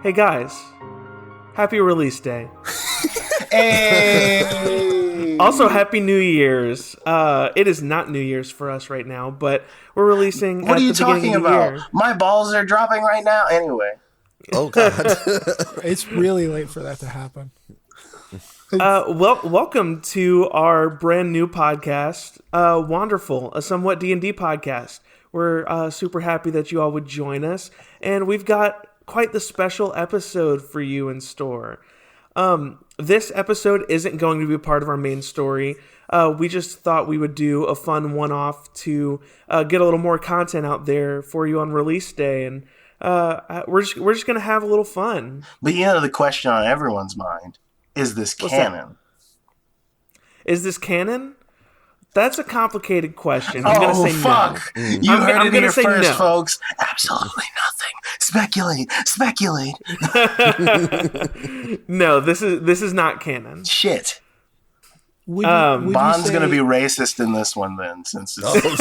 Hey guys, happy release day. Hey! Also, happy New Year's. It is not New Year's for us right now, but we're releasing. What at are you the beginning talking of the about? year. My balls are dropping right now. Anyway. Oh God! It's really late for that to happen. Welcome to our brand new podcast, Wanderful, a somewhat D&D podcast. We're super happy that you all would join us, and we've got quite the special episode for you in store. This episode isn't going to be a part of our main story. We just thought we would do a fun one-off to get a little more content out there for you on release day, and we're just gonna have a little fun. But you know the question on everyone's mind, is this canon? Is this canon? That's a complicated question. I'm gonna say fuck. no. You heard it here first, no. folks. Absolutely nothing. Speculate. No, this is not canon. Shit. Would Bond's say, gonna be racist in this one then, since it's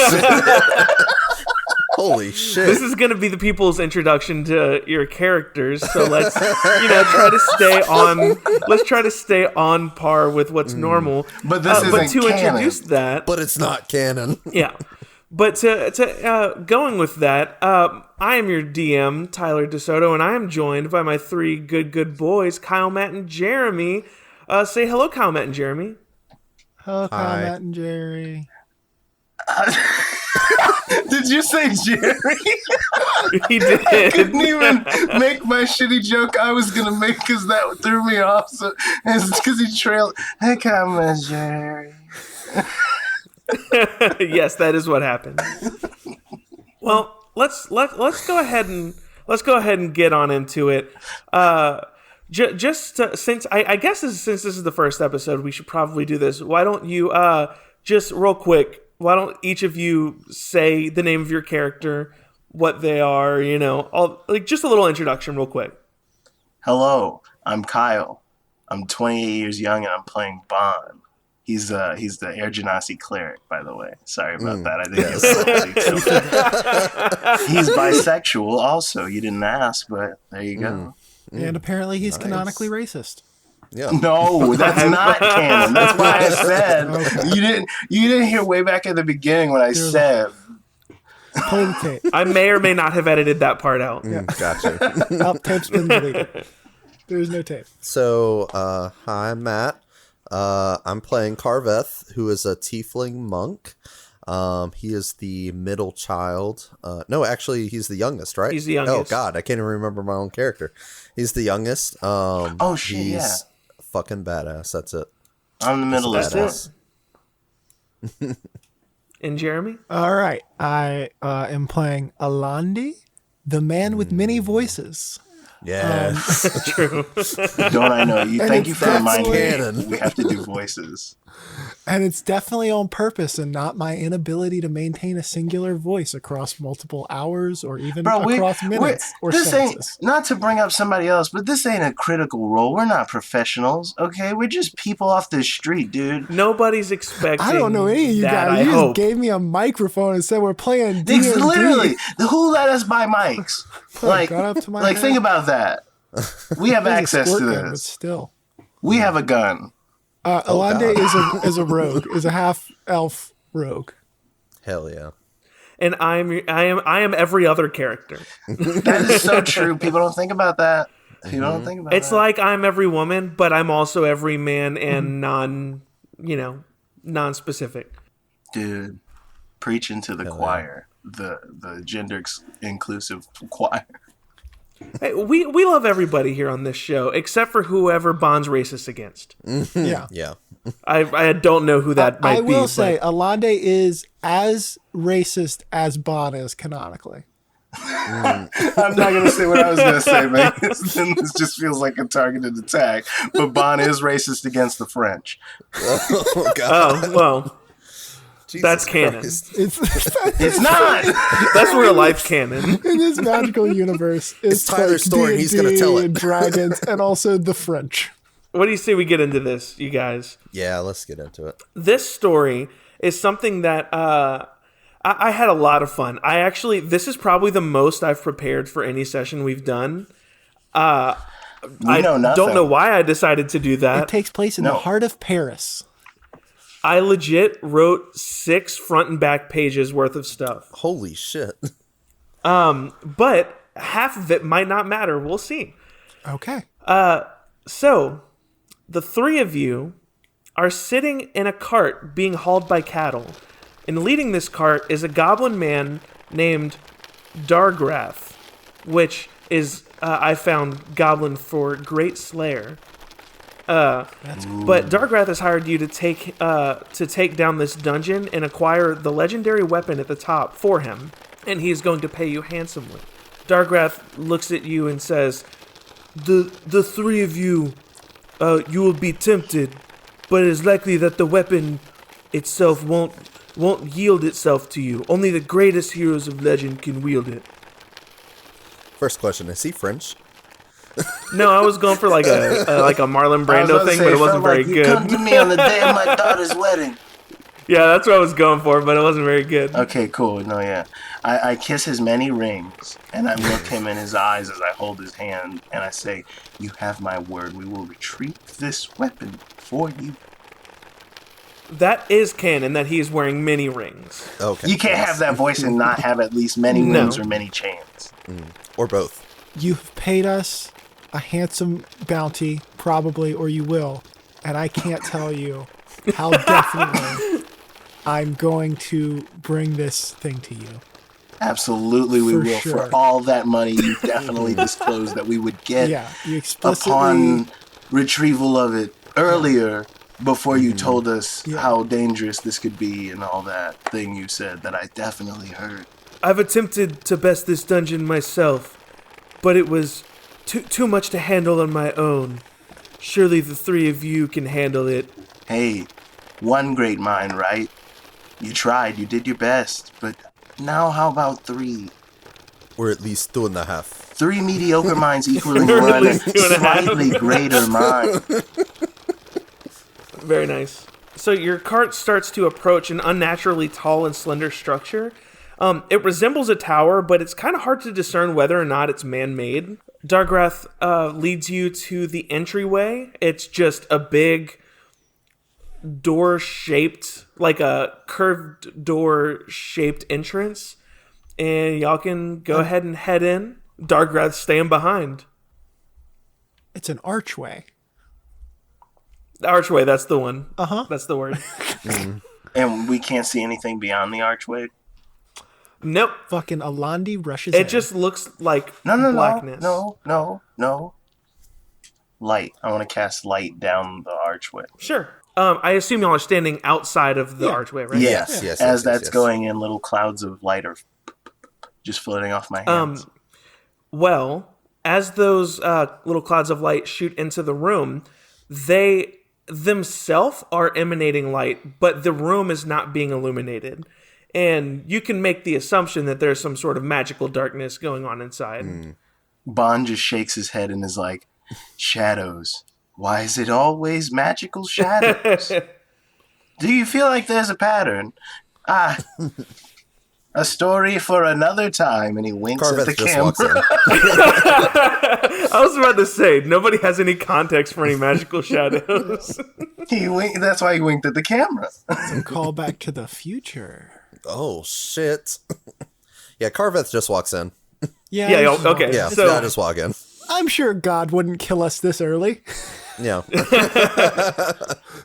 Holy shit! This is gonna be the people's introduction to your characters. So let's try to stay on par with what's normal. But this isn't but to canon. introduce that, but it's not canon. yeah. But to going with that, I am your DM, Tyler DeSoto, and I am joined by my three good boys, Kyle, Matt, and Jeremy. Say hello, Kyle, Matt, and Jeremy. Hello, Kyle, Hi. Matt, and Jerry. Did you say Jerry? He did. I couldn't even make my shitty joke I was gonna make because that threw me off. So it's because he trailed. Hey, come on, Jerry. Yes, that is what happened. Well, let's go ahead and get on into it. Since I guess since this is the first episode, we should probably do this. Why don't you just real quick? Why don't each of you say the name of your character, what they are, just a little introduction real quick. Hello, I'm Kyle. I'm 28 years young and I'm playing Bond. He's the Air Genasi cleric, by the way. Sorry about that. I didn't get He's bisexual also. You didn't ask, but there you go. And apparently he's canonically racist. Yeah. No, that's not canon. That's why I said you didn't hear way back at the beginning when I said Play the tape. I may or may not have edited that part out. Gotcha. Tape's been deleted. There's no tape. So, hi, I'm Matt. I'm playing Carveth, who is a tiefling monk. He is the middle child. No, actually, he's the youngest, right? He's the youngest. Oh God, I can't even remember my own character. He's the youngest. oh shit, he's fucking badass. That's it. I'm the middle of Badass. this. And Jeremy? All right. I am playing Alandi, the man with many voices. Yes. True. Don't I know you? And Thank you it's for reminding canon. me. We have to do voices. And it's definitely on purpose and not my inability to maintain a singular voice across multiple hours or even across minutes or this sentences. ain't, not to bring up somebody else, but this ain't a critical role. We're not professionals, okay? We're just people off the street, dude. Nobody's expecting. I don't know any of you that, guys. I You hope. just gave me a microphone and said we're playing D&D. Literally, who let us buy mics? Like, gun up to my like head. think about that. We have There's a access to squirt gun, but this. still. We have a gun. Alande is a rogue, is a half elf rogue. Hell yeah. And I am every other character. That is so true. People don't think about that. People don't think about It's that. like I'm every woman, but I'm also every man and non-specific. Dude, preaching to the choir. The gender inclusive choir. Hey, we love everybody here on this show, except for whoever Bond's racist against. Yeah. Yeah. I don't know who that might I be. will say, Alande is as racist as Bon is canonically. I'm not going to say what I was going to say, man. This just feels like a targeted attack. But Bond is racist against the French. Oh God. Oh, well, Jesus that's canon. Christ. It's not! That's real life canon. In this magical universe, it's Tyler's like story, and he's gonna D&D tell it. and dragons, and also the French. What do you say we get into this, you guys? Yeah, let's get into it. This story is something that I had a lot of fun. This is probably the most I've prepared for any session we've done. We know nothing. Don't know why I decided to do that. It takes place in the heart of Paris. I legit wrote 6 front and back pages worth of stuff. Holy shit. But half of it might not matter. We'll see. Okay. So, the 3 of you are sitting in a cart being hauled by cattle. And leading this cart is a goblin man named Dargrath, which is, I found, goblin for Great Slayer. But Dargrath has hired you to take down this dungeon and acquire the legendary weapon at the top for him, and he is going to pay you handsomely. Dargrath looks at you and says, The 3 of you, you will be tempted, but it is likely that the weapon itself won't yield itself to you. Only the greatest heroes of legend can wield it. First question, is he French? No, I was going for like a Marlon Brando thing, but it wasn't very good. Come to me on the day of my daughter's wedding. Yeah, that's what I was going for, but it wasn't very good. Okay, cool. No, yeah. I kiss his many rings, and I look him in his eyes as I hold his hand, and I say, you have my word. We will retrieve this weapon for you. That is canon, that he is wearing many rings. Okay. You can't have that voice and not have at least many rings or many chains. Or both. You've paid us a handsome bounty, probably, or you will. And I can't tell you how definitely I'm going to bring this thing to you. Absolutely, we will. Sure. For all that money you definitely disclosed that we would get you explicitly... upon retrieval of it earlier before you told us how dangerous this could be and all that thing you said that I definitely heard. I've attempted to best this dungeon myself, but it was too much to handle on my own. Surely the 3 of you can handle it. Hey, one great mind, right? You tried, you did your best, but now how about 3? Or at least 2.5. 3 mediocre minds equaling one slightly greater mind. Very nice. So your cart starts to approach an unnaturally tall and slender structure. It resembles a tower, but it's kind of hard to discern whether or not it's man-made. Dargrath leads you to the entryway. It's just a big door-shaped, like a curved door-shaped entrance. And y'all can go ahead and head in. Dargrath's staying behind. It's an archway. The archway, that's the one. Uh-huh. That's the word. And we can't see anything beyond the archway? Nope. Fucking Alandi rushes It in. just looks like No. blackness. No. Light. I want to cast light down the archway. Sure. I assume y'all are standing outside of the archway, right? Yes. Yes, As yes, that's yes. going in, little clouds of light are just floating off my hands. Well, as those little clouds of light shoot into the room, they themselves are emanating light, but the room is not being illuminated. And you can make the assumption that there's some sort of magical darkness going on inside. Bond just shakes his head and is like, shadows. Why is it always magical shadows? Do you feel like there's a pattern? A story for another time. And he winks at the Carveth just camera. walks in. I was about to say, nobody has any context for any magical shadows. That's why he winked at the camera. Call back to the future. Oh, shit. Yeah, Carveth just walks in. Yeah. Okay. Yeah, So- I just walk in. I'm sure God wouldn't kill us this early. Yeah.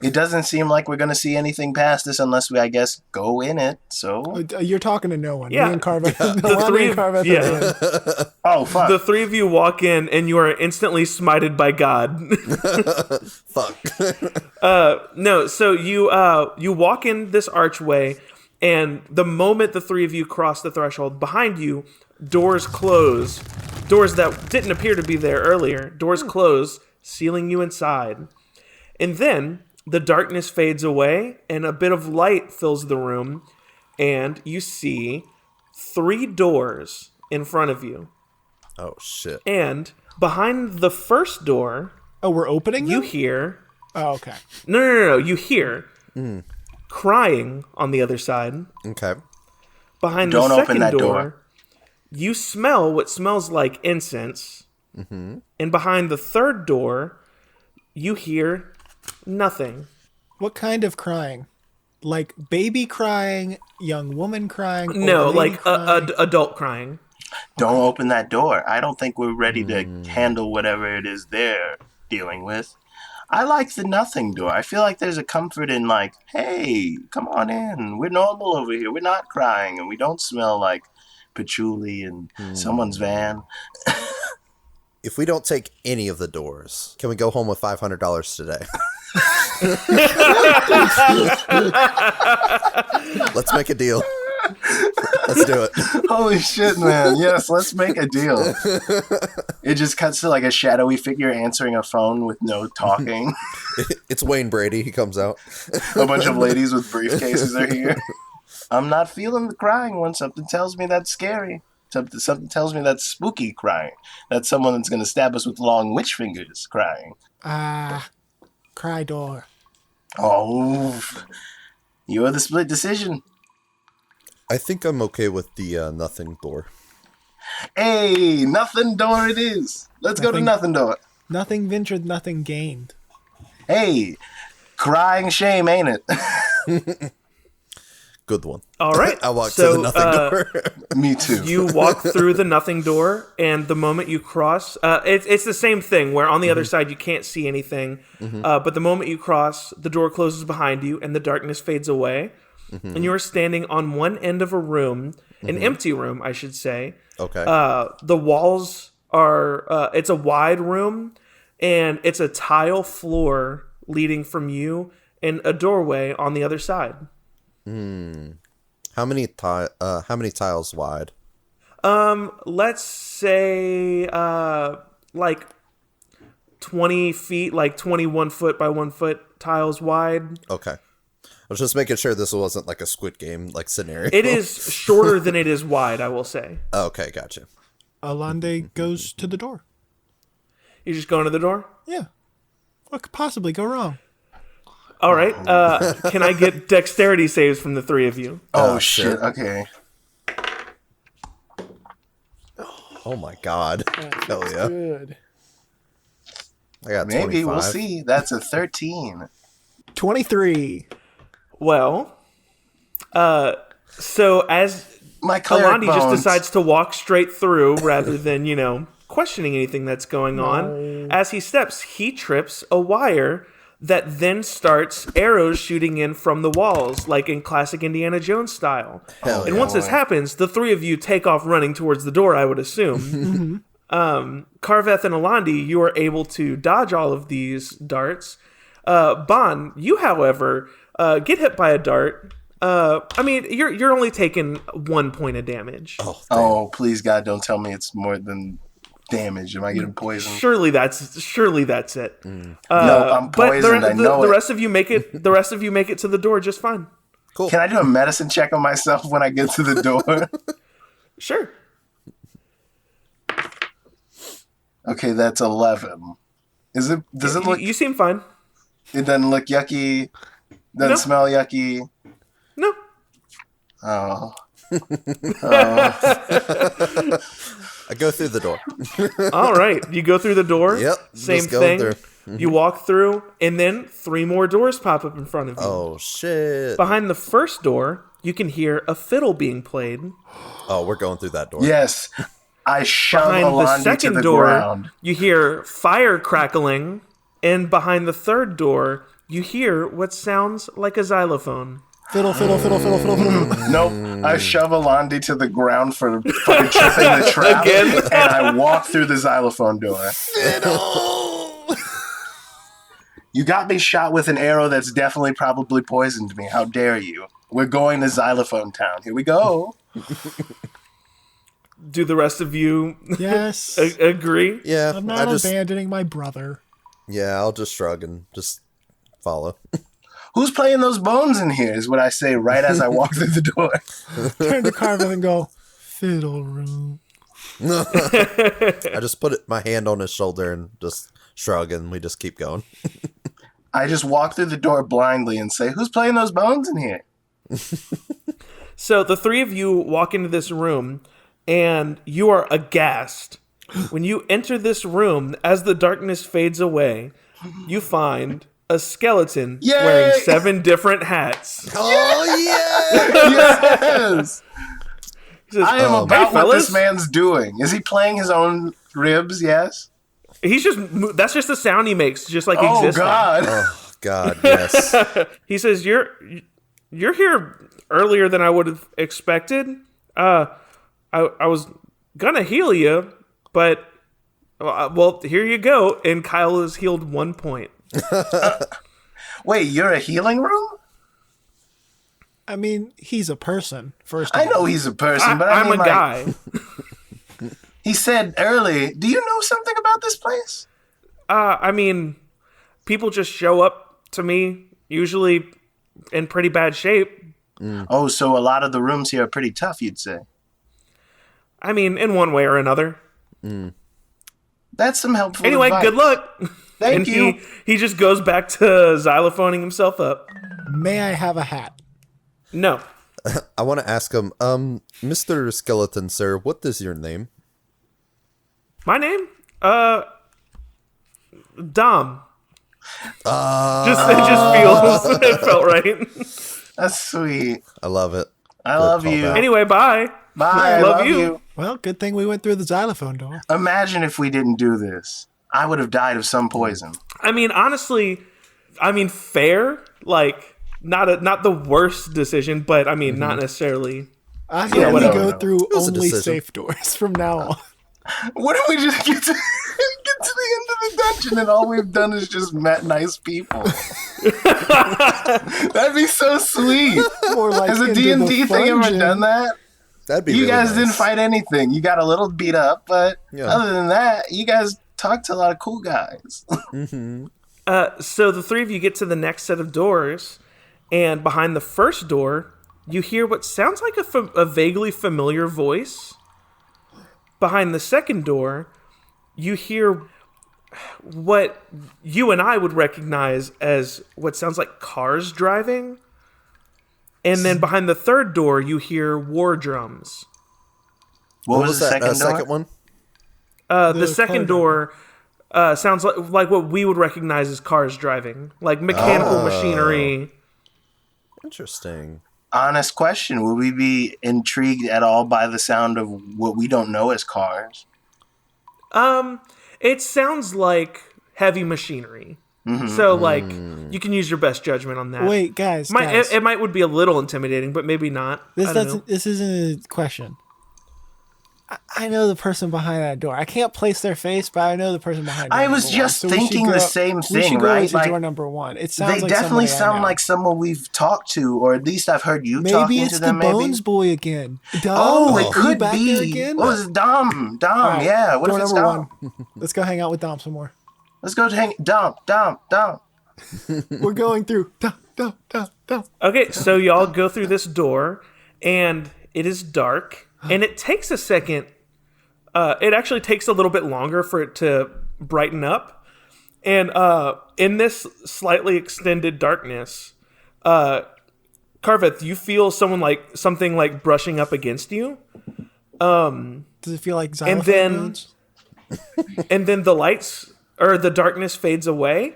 It doesn't seem like we're going to see anything past this unless we, I guess, go in it. So, You're talking to no one. Yeah. Me and Carveth. The three and of- Carveth yeah. are in. oh, fuck. The 3 of you walk in, and you are instantly smited by God. Fuck. No, so you walk in this archway, and the moment the 3 of you cross the threshold, behind you, doors close. Doors that didn't appear to be there earlier. Doors close, sealing you inside. And then the darkness fades away, and a bit of light fills the room, and you see 3 doors in front of you. Oh, shit. And behind the first door, Oh, we're opening you them? hear... Oh, okay. No. You hear crying on the other side. Okay. Behind Don't the open second that door, door. you smell what smells like incense. And behind the third door, you hear nothing. What kind of crying? Like baby crying, young woman crying? No, old lady like crying? adult crying. Don't open that door. I don't think we're ready to handle whatever it is they're dealing with. I like the nothing door. I feel like there's a comfort in like, hey, come on in. We're normal over here. We're not crying, and we don't smell like patchouli in someone's van. If we don't take any of the doors, can we go home with $500 today? Let's make a deal. Let's do it. Holy shit, man. Yes, let's make a deal. It just cuts to like a shadowy figure answering a phone with no talking. It's Wayne Brady. He comes out. A bunch of ladies with briefcases are here. I'm not feeling the crying when something tells me that's scary. Something tells me that's spooky crying. That's someone that's going to stab us with long witch fingers crying. Cry door. Oh, you're the split decision. I think I'm okay with the nothing door. Hey, nothing door it is. Let's go to nothing door. Nothing ventured, nothing gained. Hey, crying shame, ain't it? Good one. All right. I walk to the nothing door. Me too. You walk through the nothing door, and the moment you cross, it's the same thing where on the other side you can't see anything, but the moment you cross, the door closes behind you and the darkness fades away, and you are standing on one end of a room, an empty room, I should say. Okay. The walls are, it's a wide room, and it's a tile floor leading from you and a doorway on the other side. How many tiles wide? Let's say like 20 feet, like 21 foot by 1 foot tiles wide. Okay. I was just making sure this wasn't like a Squid Game like scenario. It is shorter than it is wide, I will say. Okay, gotcha. Alande goes to the door. You just go into the door? Yeah. What could possibly go wrong? All right. Can I get dexterity saves from the three of you? Oh, shit. Okay. Oh my god. Hell yeah. Good. I got Maybe 25. we'll see. That's a 13. 23. Well, so as My cleric Alandi just bones. decides to walk straight through rather than, questioning anything that's going on. As he steps, he trips a wire that then starts arrows shooting in from the walls, like in classic Indiana Jones style. Hell And yeah. once this happens, the three of you take off running towards the door, I would assume. Carveth and Alandi, you are able to dodge all of these darts. Bon, you, however, get hit by a dart. You're only taking 1 point of damage. Oh, please, God, don't tell me it's more than damage. Am I getting poisoned? Surely that's it. No, I'm poisoned. I know the it. rest of you make it. The rest of you make it to the door just fine. Cool. Can I do a medicine check on myself when I get to the door? Sure. Okay, that's 11. Does it look? You seem fine. It doesn't look yucky. Doesn't No. smell yucky. No. Oh. I go through the door. All right. You go through the door. Yep, Same just go thing. through. You walk through, and then 3 more doors pop up in front of you. Oh shit. Behind the first door, you can hear a fiddle being played. Oh, we're going through that door. Yes. I shove Behind the Alandi to second the door, ground. you hear fire crackling, and behind the third door, you hear what sounds like a xylophone. Fiddle, fiddle, fiddle, fiddle, fiddle, fiddle. Nope. I shove Alandi to the ground for fucking tripping the trap, Again? and I walk through the xylophone door. You got me shot with an arrow that's definitely probably poisoned me. How dare you? We're going to Xylophone Town. Here we go. Do the rest of you Yes. agree? Yeah. I'm I not just abandoning my brother. I'll just shrug and just follow. Who's playing those bones in here is what I say right as I walk through the door. Turn to Carvin and go, fiddle room. I just put my hand on his shoulder and just shrug, and we just keep going. I just walk through the door blindly and say, who's playing those bones in here? So the three of you walk into this room, and you are aghast When you enter this room, as the darkness fades away, you find a skeleton Yay! wearing 7 different hats. Oh yeah! Yes! He says, I am "Hey, about what fellas." this man's doing. Is he playing his own ribs? Yes. That's just the sound he makes, just like Oh, existing. God. Oh God, yes. He says, You're here earlier than I would have expected. I was gonna heal you, but well, here you go." And Kyle is healed 1 point. Wait, you're a healing room? I mean, he's a person, first of I all. know he's a person, but I I'm mean, a like, guy. he said early, do you know something about this place? I mean, people just show up to me, usually in pretty bad shape. Oh, so a lot of the rooms here are pretty tough, you'd say. I mean, in one way or another. That's some helpful Anyway, advice. good luck. Thank And you. he just goes back to xylophoning himself up. May I have a hat? No. I want to ask him, Mr. Skeleton, sir, what is your name? My name? Dom. It just feels, it felt right. That's sweet. I love it. I Good love you. callback. Anyway, bye. Bye. I Love love you. you. Well, good thing we went through the xylophone door. Imagine if we didn't do this. I would have died of some poison. I mean, honestly, fair. Like, not the worst decision, but I mean, not necessarily. I Yeah, hope we whatever. go through was a only decision. safe doors from now on. What if we just get to the end of the dungeon and all we've done is just met nice people? That'd be so sweet. More like Has a into D&D the thing ever dungeon. done that? That'd be You really guys nice. didn't fight anything. You got a little beat up, but Yeah. other than that, you guys talked to a lot of cool guys. So the three of you get to the next set of doors, and behind the first door, you hear what sounds like a vaguely familiar voice. Behind the second door, you hear what you and I would recognize as what sounds like cars driving. And then behind the third door, you hear war drums. What was the that second door? second one? The The second car door sounds like what we would recognize as cars driving, like mechanical machinery. Interesting. Honest question. Would we be intrigued at all by the sound of what we don't know as cars? It sounds like heavy machinery. So, like, you can use your best judgment on that. Wait, guys. It might would be a little intimidating, but maybe not. I don't know. This isn't a question. I know the person behind that door. I can't place their face, but I know the person behind. I door was number just one. So we should thinking go- the same We thing, should go right? into Like, door number one. It sounds They like definitely somebody I sound know. like someone we've talked to, or at least I've heard you Maybe talking it's to the them. Maybe. Bones Boy again. Dom, Oh, are it you could back there be. again? What was it? Dom. All right, Yeah. What door if it's number Dom? one. Let's go hang out with Dom some more. Let's go hang. Dom. We're going through. Dom. Okay, so y'all go through this door, and it is dark, and it takes a second. It actually takes a little bit longer for it to brighten up. And in this slightly extended darkness, Carveth, you feel something like brushing up against you. Does it feel like xylophone then- notes? And then the darkness fades away,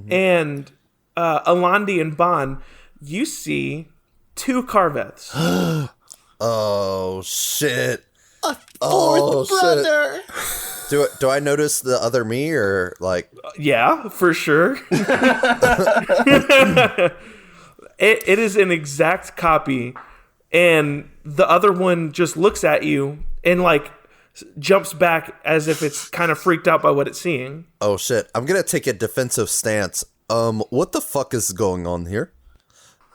and Alandi and Bon, you see two Carveths. Oh shit. Fourth brother. Do I notice the other me or like? Yeah, for sure. It is an exact copy, and the other one just looks at you and like jumps back as if it's kind of freaked out by what it's seeing. Oh shit! I'm gonna take a defensive stance. What the fuck is going on here?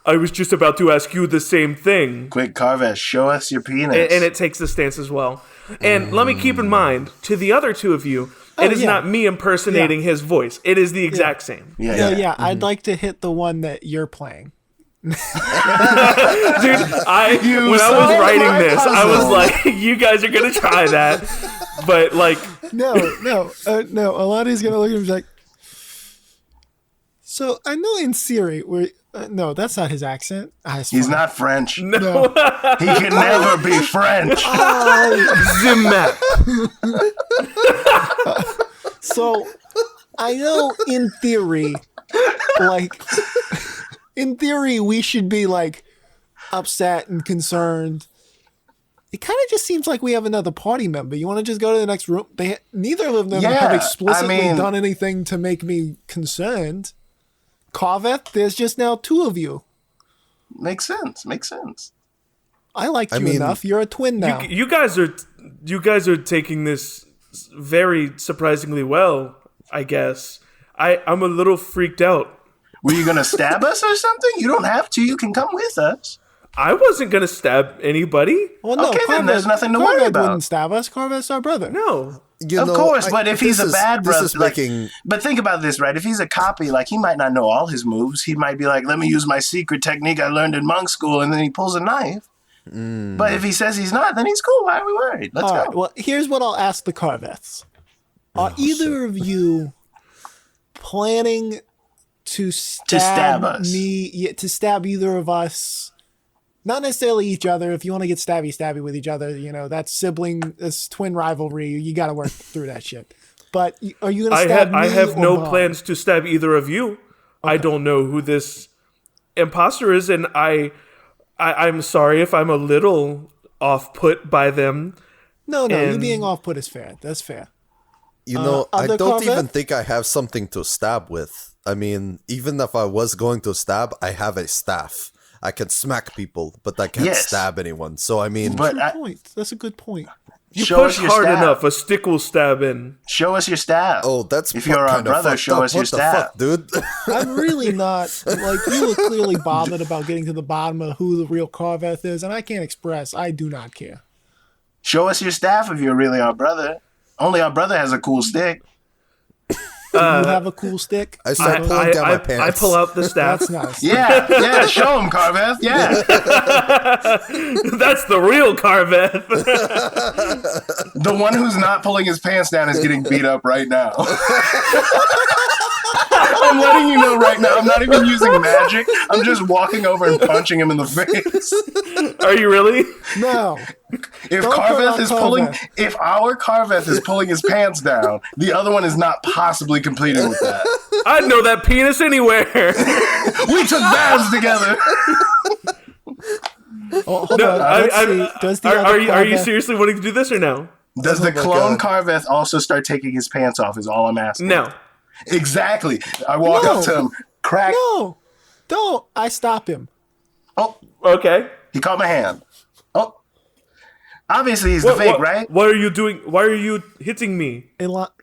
I was just about to ask you the same thing. Quick, Carvesh, show us your penis. And it takes the stance as well. And let me keep in mind, to the other two of you, it is yeah. not me impersonating his voice. It is the exact same. Yeah. I'd like to hit the one that you're playing. Dude, when I was solved writing my this, I puzzle. was like, you guys are going to try that. But, like, No. Alani's gonna look at him and be like, So I know in theory, no, that's not his accent. He's not French. No. He can never be French. The map. So I know in theory, we should be like upset and concerned. It kind of just seems like we have another party member. You want to just go to the next room? Neither of them have explicitly done anything to make me concerned. Carveth, there's just now two of you. Makes sense. I liked you enough. You're a twin now. You guys are taking this very surprisingly well, I guess. I'm a little freaked out. Were you going to stab us or something? You don't have to. You can come with us. I wasn't going to stab anybody. Well, no, okay, then there's nothing to worry about. Wouldn't stab us. Carveth's our brother. No. Of course, but if he's a bad brother, but think about this, right? If he's a copy, like he might not know all his moves. He might be like, "Let me use my secret technique I learned in monk school," and then he pulls a knife. But if he says he's not, then he's cool. Why are we worried? Let's go. Right, well, here's what I'll ask the Carveths: Are either of you planning to stab us? To stab either of us? Not necessarily each other. If you want to get stabby with each other, that's twin rivalry. You got to work through that shit. But are you going to stab me? I have no Bob? plans to stab either of you. Okay. I don't know who this imposter is, and I'm sorry if I'm a little off-put by them. No, you being off-put is fair. That's fair. I don't even think I have something to stab with. I mean, even if I was going to stab, I have a staff. I can smack people, but I can't stab anyone. So, I mean... That's a good point. You push hard enough, a stick will stab in. Show us your staff. Oh, that's if you're our brother, show us your staff. Fuck, dude? I'm really not... you were clearly bothered about getting to the bottom of who the real Carveth is, and I can't express. I do not care. Show us your staff if you're really our brother. Only our brother has a cool stick. You have a cool stick? I start pulling down my pants. I pull out the staff. That's nice. Yeah, show him, Carveth. Yeah. That's the real Carveth. The one who's not pulling his pants down is getting beat up right now. I'm letting you know right now. I'm not even using magic. I'm just walking over and punching him in the face. Are you really? No. If our Carveth is pulling his pants down, the other one is not possibly competing with that. I'd know that penis anywhere. We took baths together. Hold on. Are you seriously wanting to do this or no? Does the clone Carveth also start taking his pants off is all I'm asking. No. Exactly. I walk up to him, crack. No, don't. I stop him. Oh, okay. He caught my hand. Oh, obviously he's the fake, right? What are you doing? Why are you hitting me?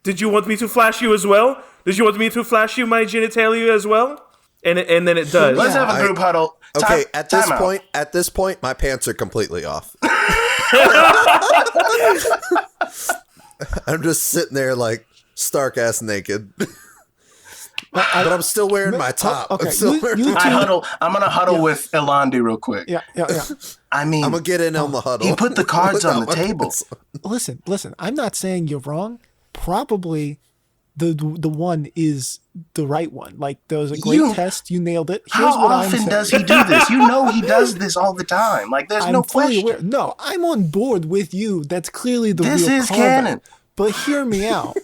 Did you want me to flash you as well? Did you want me to flash you my genitalia as well? And then it does. Let's have a group huddle. Okay, at this point, my pants are completely off. I'm just sitting there like stark ass naked. But I'm still wearing my top. Okay, I'm gonna huddle with Elandi real quick. Yeah. I mean, I'm gonna get in on the huddle. He put the cards on the table. Listen. I'm not saying you're wrong. Probably the one is the right one. Like there was a great test. You nailed it. How often does he do this? You know he does this all the time. Like there's no question. No, I'm on board with you. That's clearly the real This is Carveth. canon. But hear me out.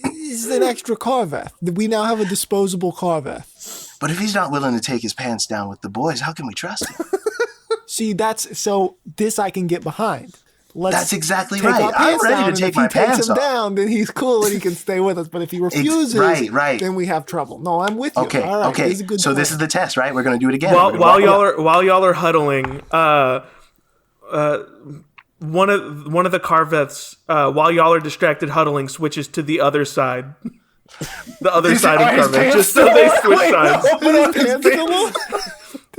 This is an extra Carveth. We now have a disposable Carveth. But if he's not willing to take his pants down with the boys, how can we trust him? See, this I can get behind. That's exactly right. I'm ready to take my pants off. If he takes him down, then he's cool and he can stay with us. But if he refuses, then we have trouble. No, I'm with you. Okay, all right, okay. So this is the test, right? We're going to do it again. While y'all are huddling, one of the Carveths, while y'all are distracted huddling, switches to the other side. The other side of Carveth. Just so they switch sides.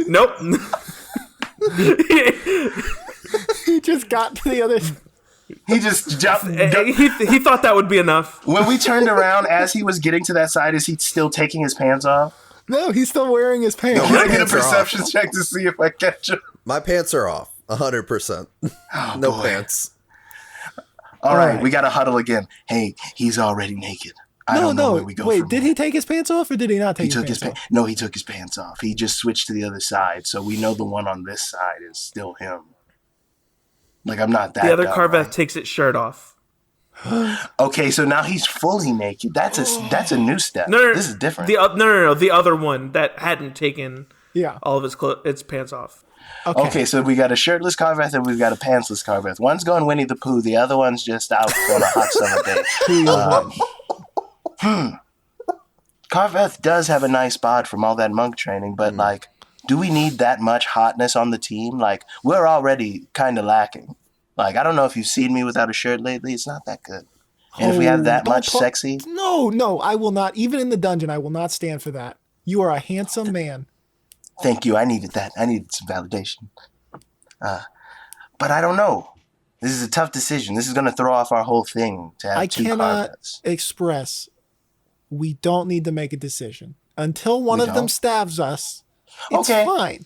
Nope. He just got to the other side. He just jumped. He thought that would be enough. When we turned around, as he was getting to that side, is he still taking his pants off? No, he's still wearing his pants. Can I get a perception check to see if I catch him? My pants are off. 100%. No boy. Pants. All right, we got to huddle again. Hey, he's already naked. I don't know where we go. Wait, did he take his pants off or did he not take his pants off? No, he took his pants off. He just switched to the other side, so we know the one on this side is still him. Like, I'm not that. The other dumb, Carveth right? takes its shirt off. Okay, so now he's fully naked. That's a new step. No, this is different. No. The other one that hadn't taken all of its pants off. Okay, so we got a shirtless Carveth and we've got a pantsless Carveth. One's going Winnie the Pooh. The other one's just out on a hot summer day. Carveth does have a nice bod from all that monk training, but like, do we need that much hotness on the team? Like, we're already kind of lacking. Like, I don't know if you've seen me without a shirt lately. It's not that good. And if we have that much sexy... No, I will not. Even in the dungeon, I will not stand for that. You are a handsome man. Thank you. I needed that. I needed some validation. But I don't know. This is a tough decision. This is going to throw off our whole thing to have two Carveths. Express. We don't need to make a decision. Until one of them stabs us, it's fine.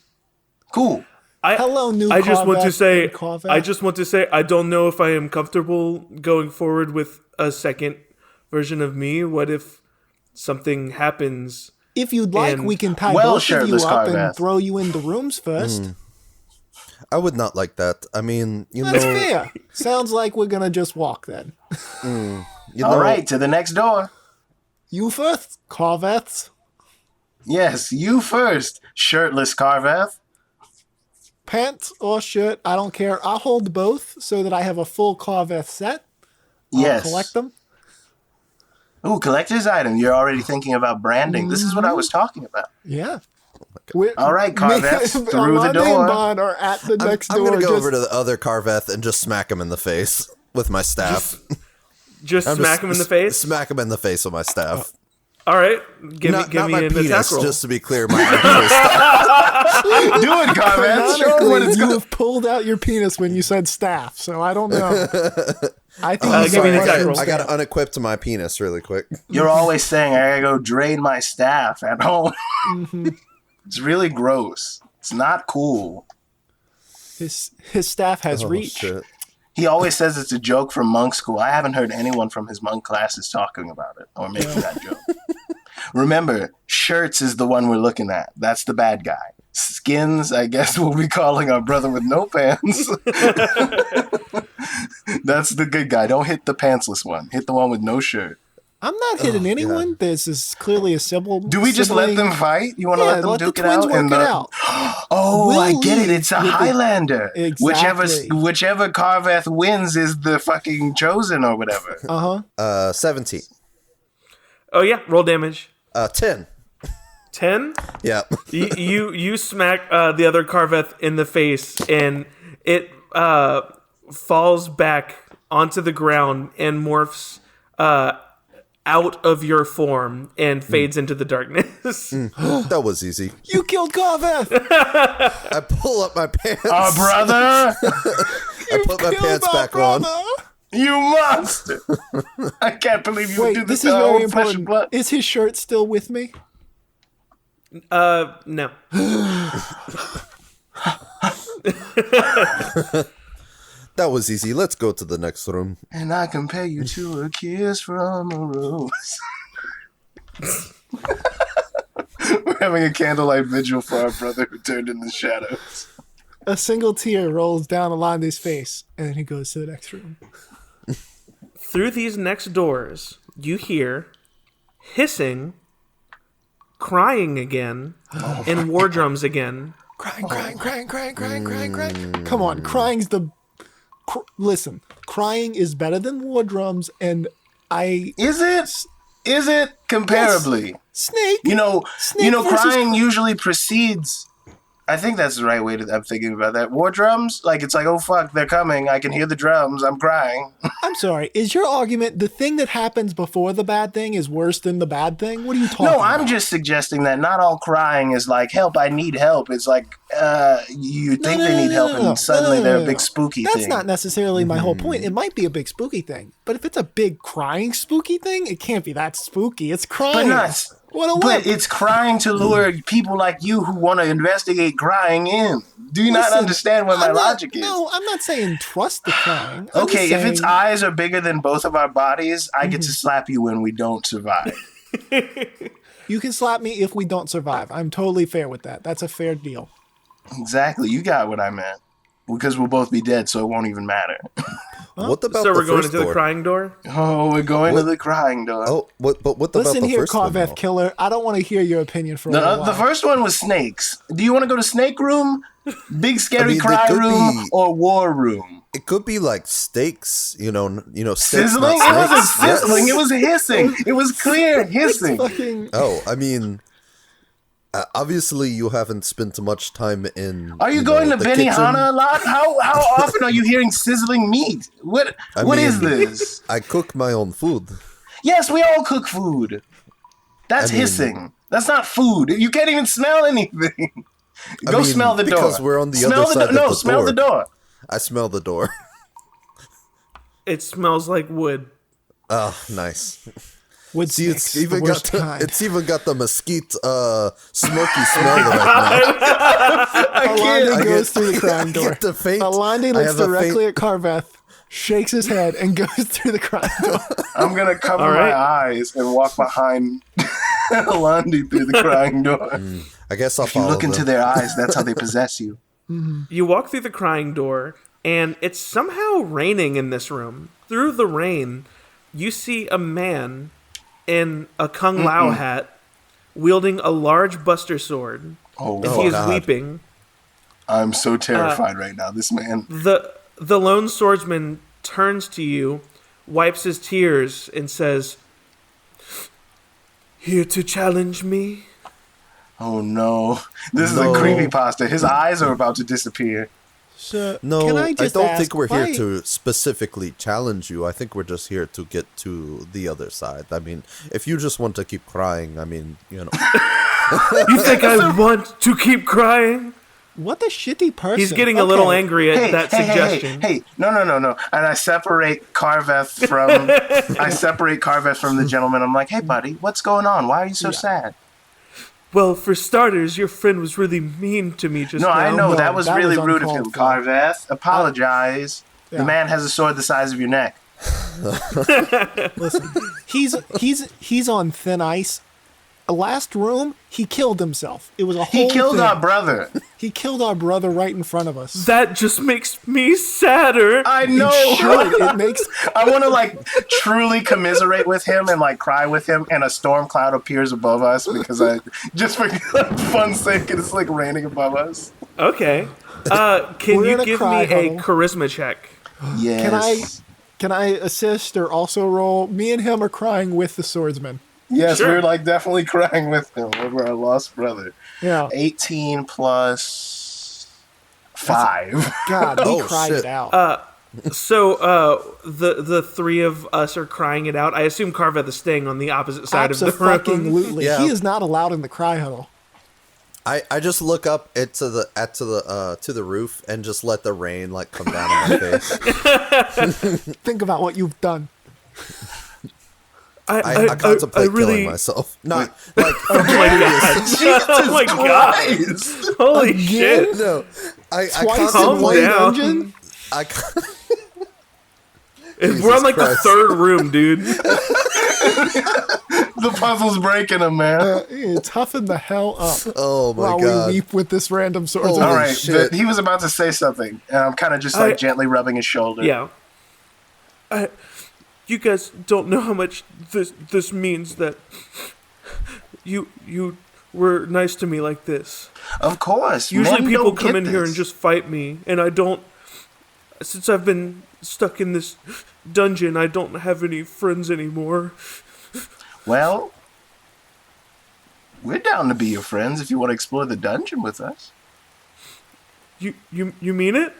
Cool. Hello, new I Carveth. just want to say, I don't know if I am comfortable going forward with a second version of me. What if something happens? If you'd like, we can tie both of you up and throw you into rooms first. I would not like that. I mean, That's fair. Sounds like we're going to just walk then. All right, to the next door. You first, Carveth. Yes, you first, shirtless Carveth. Pants or shirt, I don't care. I'll hold both so that I have a full Carveth set. Yes. I'll collect them. Ooh, collector's item. You're already thinking about branding. This is what I was talking about. Yeah. All right, Carveth, through the door. And Bond are at the next door. I'm going to go over to the other Carveth and just smack him in the face with my staff. Just smack him in the face? Smack him in the face with my staff. All right, give me my an penis, attack roll. just to be clear. My actual staff. Do it, Carveth. Show him what it's you have pulled out your penis when you said staff, so I don't know. I think give me an attack roll. I got to unequip my penis really quick. You're always saying I gotta go drain my staff at home. It's really gross. It's not cool. His staff has reach. Shit. He always says it's a joke from monk school. I haven't heard anyone from his monk classes talking about it or making that joke. Remember, shirts is the one we're looking at. That's the bad guy. Skins, I guess we'll be calling our brother with no pants. That's the good guy. Don't hit the pantsless one. Hit the one with no shirt. I'm not hitting anyone. God. This is clearly a symbol. Do we just let them fight? You want to let them duke it out? Work it out. Oh, I get it. It's a Highlander. Exactly. Whichever Carveth wins is the fucking chosen or whatever. 17. Oh yeah, roll damage. 10. 10? Yeah. you smack the other Carveth in the face, and it falls back onto the ground and morphs out of your form and fades into the darkness. That was easy. You killed Carveth! I pull up my pants. Oh, brother! I put my pants back on. You must! I can't believe you would do this. This is very important. Is his shirt still with me? No. That was easy. Let's go to the next room. And I compare you to a kiss from a rose. We're having a candlelight vigil for our brother who turned in the shadows. A single tear rolls down Alonde's face, and then he goes to the next room. Through these next doors, you hear hissing, crying again, and war drums again. Crying. Come on, crying's the... Listen, crying is better than war drums, and Is it comparably? Yes. Snake. Crying usually precedes... I think that's the right way I'm thinking about that. War drums, like it's like, oh fuck, they're coming. I can hear the drums. I'm crying. I'm sorry. Is your argument the thing that happens before the bad thing is worse than the bad thing? What are you talking about? No, I'm just suggesting that not all crying is like, help, I need help. It's like, you think they need help and suddenly they're a big spooky thing. That's not necessarily my whole point. It might be a big spooky thing. But if it's a big crying spooky thing, it can't be that spooky. It's crying. What a wimp. But it's crying to lure people like you who want to investigate crying in. Do you not understand what my logic is? No, I'm not saying trust the crying. Okay, if its eyes are bigger than both of our bodies, I get to slap you when we don't survive. You can slap me if we don't survive. I'm totally fair with that. That's a fair deal. Exactly. You got what I meant. Because we'll both be dead, so it won't even matter. What about So the we're going first into door? the crying door? Oh, we're going to the crying door. Oh, but what about Listen the here, first one? Carveth though? Killer. I don't want to hear your opinion for a while. The first one was snakes. Do you want to go to snake room, big scary they cry could room, be- or war room? It could be like steaks, steaks, Sizzling? It not wasn't snakes. sizzling. Yes. It was hissing. It was clear hissing. Fucking, Oh, I mean, obviously you haven't spent much time in. Are you going to the kitchen. Benihana a lot? How often are you hearing sizzling meat? What is this? I cook my own food. Yes, we all cook food. That's hissing. That's not food. You can't even smell anything. Go smell the door. Because we're on the smell other side of the smell door. the door. I smell the door. It smells like wood. Oh, nice. wood See, snakes, it's even the worst got kind. it's even got the mesquite smoky smell right Alandi I goes get- through the crying I door. get the faint- Alandi I looks have a directly faint- at Carveth, shakes his head, and goes through the crying door. I'm going to cover All right. my eyes and walk behind Alandi through the crying door. I guess I'll If you follow look into them. their eyes, that's how they possess you. You walk through the crying door, and it's somehow raining in this room. Through the rain, you see a man in a Kung Lao hat wielding a large buster sword. Oh, And he is God. weeping. I'm so terrified right now. This man. The lone swordsman turns to you, wipes his tears, and says, "Here to challenge me?" Oh no. This is a No. creepypasta. His eyes are about to disappear. So, No, can I, I just don't ask, think we're here why- to specifically challenge you. I think we're just here to get to the other side. I mean, if you just want to keep crying, I mean, You think I want to keep crying? What a shitty person. He's getting a little Okay. angry at that suggestion. Hey, no. And I separate Carveth from the gentleman. I'm like, hey buddy, what's going on? Why are you so sad? Well, for starters, your friend was really mean to me just No, now. I know No, that was that really was rude of uncalled him, for. Carveth. Apologize. Yeah. The man has a sword the size of your neck. Listen, he's on thin ice. Last room, he killed himself. It was a whole He killed thing. our brother. He killed our brother right in front of us. That just makes me sadder. I know. It makes I want to truly commiserate with him and cry with him, and a storm cloud appears above us because just for fun's sake, it's raining above us. Okay. Can We're you in a give me cry a huddle. charisma check? Yes. Can I assist or also roll? Me and him are crying with the swordsman. Yes, Sure. we're definitely crying with him over our lost brother. Yeah. 18 plus 5. God, we Oh, cried shit. it out. So the three of us are crying it out. I assume Carveth is staying on the opposite side of the room. Absolutely. Yeah. He is not allowed in the cry huddle. I just look up to the roof and just let the rain come down on my face. Think about what you've done. I contemplate really, killing myself. Not Oh my god! Oh my god! Holy shit! No, I Twice in Calm one down. dungeon? I We're on Christ. the third room, dude. The puzzle's breaking him, man. Toughen the hell up Oh my while god. we weep with this random sword. Holy All right, shit. he was about to say something, and I'm kind of just gently rubbing his shoulder. Yeah. You guys don't know how much this means that you were nice to me like this. Of course. Usually men people don't come get in here and this. just fight me, and I don't. Since I've been stuck in this dungeon, I don't have any friends anymore. Well, we're down to be your friends if you want to explore the dungeon with us. You mean it?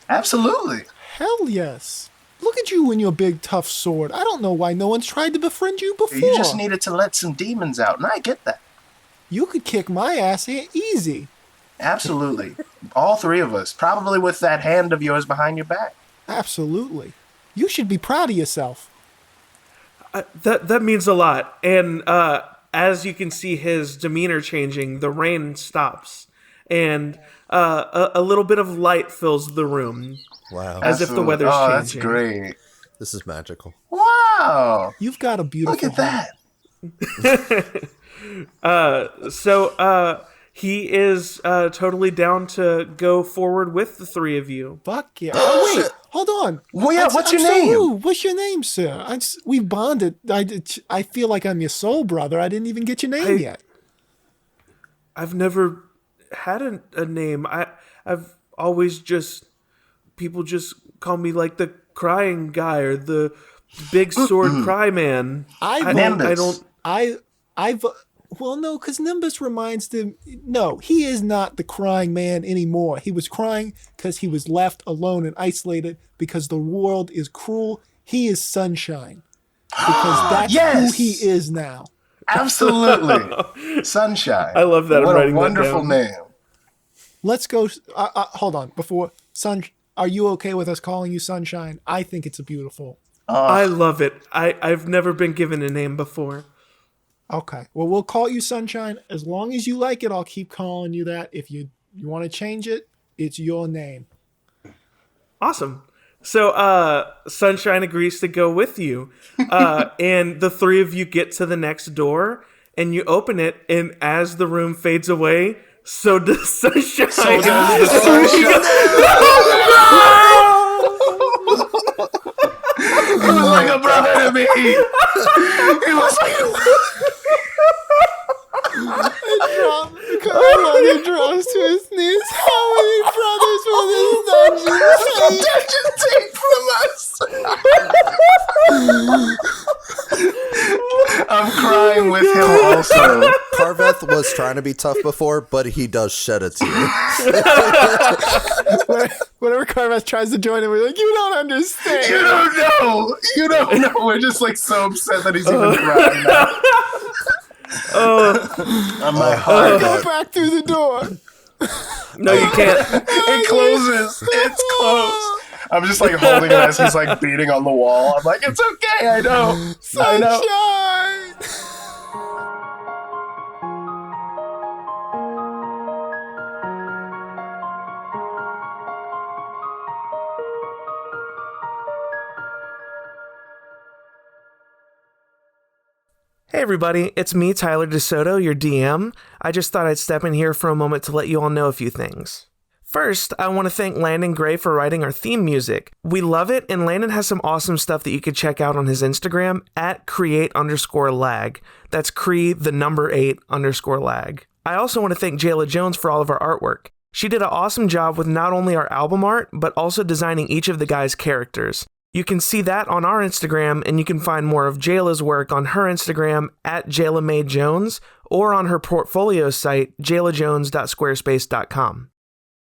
Absolutely. Hell yes. Look at you and your big tough sword. I don't know why no one's tried to befriend you before. You just needed to let some demons out, and I get that. You could kick my ass easy. Absolutely. All three of us, probably with that hand of yours behind your back. Absolutely. You should be proud of yourself. That means a lot. And as you can see his demeanor changing, the rain stops, and a little bit of light fills the room. Wow. As if the weather's changing. That's great. This is magical. Wow. You've got a beautiful Look at home. that. He is totally down to go forward with the three of you. Fuck yeah. Oh, wait. Hold on. Well, yeah, what's your so name? rude. What's your name, sir? We bonded. I feel like I'm your soul brother. I didn't even get your name yet. I've never had a name. I've always people just call me like the crying guy or the big sword cry man. Well, no, because Nimbus reminds them, no, he is not the crying man anymore. He was crying because he was left alone and isolated because the world is cruel. He is Sunshine because that's who he is now. Absolutely. Sunshine. I love that. What I'm a wonderful name. Let's go. Hold on. Before are you okay with us calling you Sunshine? I think it's a beautiful. I love it. I've never been given a name before. Okay. Well, we'll call you Sunshine. As long as you like it, I'll keep calling you that. If you want to change it, it's your name. Awesome. So Sunshine agrees to go with you. And the three of you get to the next door and you open it, and as the room fades away, so does Sunshine. So does the Sunshine. He was like a brother to me. He was like He drops to his knees. How many brothers will this dungeon take from us? I'm crying with him also. Carveth was trying to be tough before, but he does shed a tear. Whenever Carveth tries to join him, we're like, you don't understand. You don't know. You don't know. We're just like so upset that he's even crying now. On my heart. Go back through the door. No, you can't. It closes. It's closed. I'm just like holding it as he's like beating on the wall. I'm like, it's okay. I know. Sunshine. Hey everybody, it's me, Tyler DeSoto, your DM. I just thought I'd step in here for a moment to let you all know a few things. First, I want to thank Landon Gray for writing our theme music. We love it, and Landon has some awesome stuff that you can check out on his Instagram at create_lag. That's _8_lag. I also want to thank Jayla Jones for all of our artwork. She did an awesome job with not only our album art, but also designing each of the guys' characters. You can see that on our Instagram, and you can find more of Jayla's work on her Instagram at JaylaMadeJones or on her portfolio site, jaylajones.squarespace.com.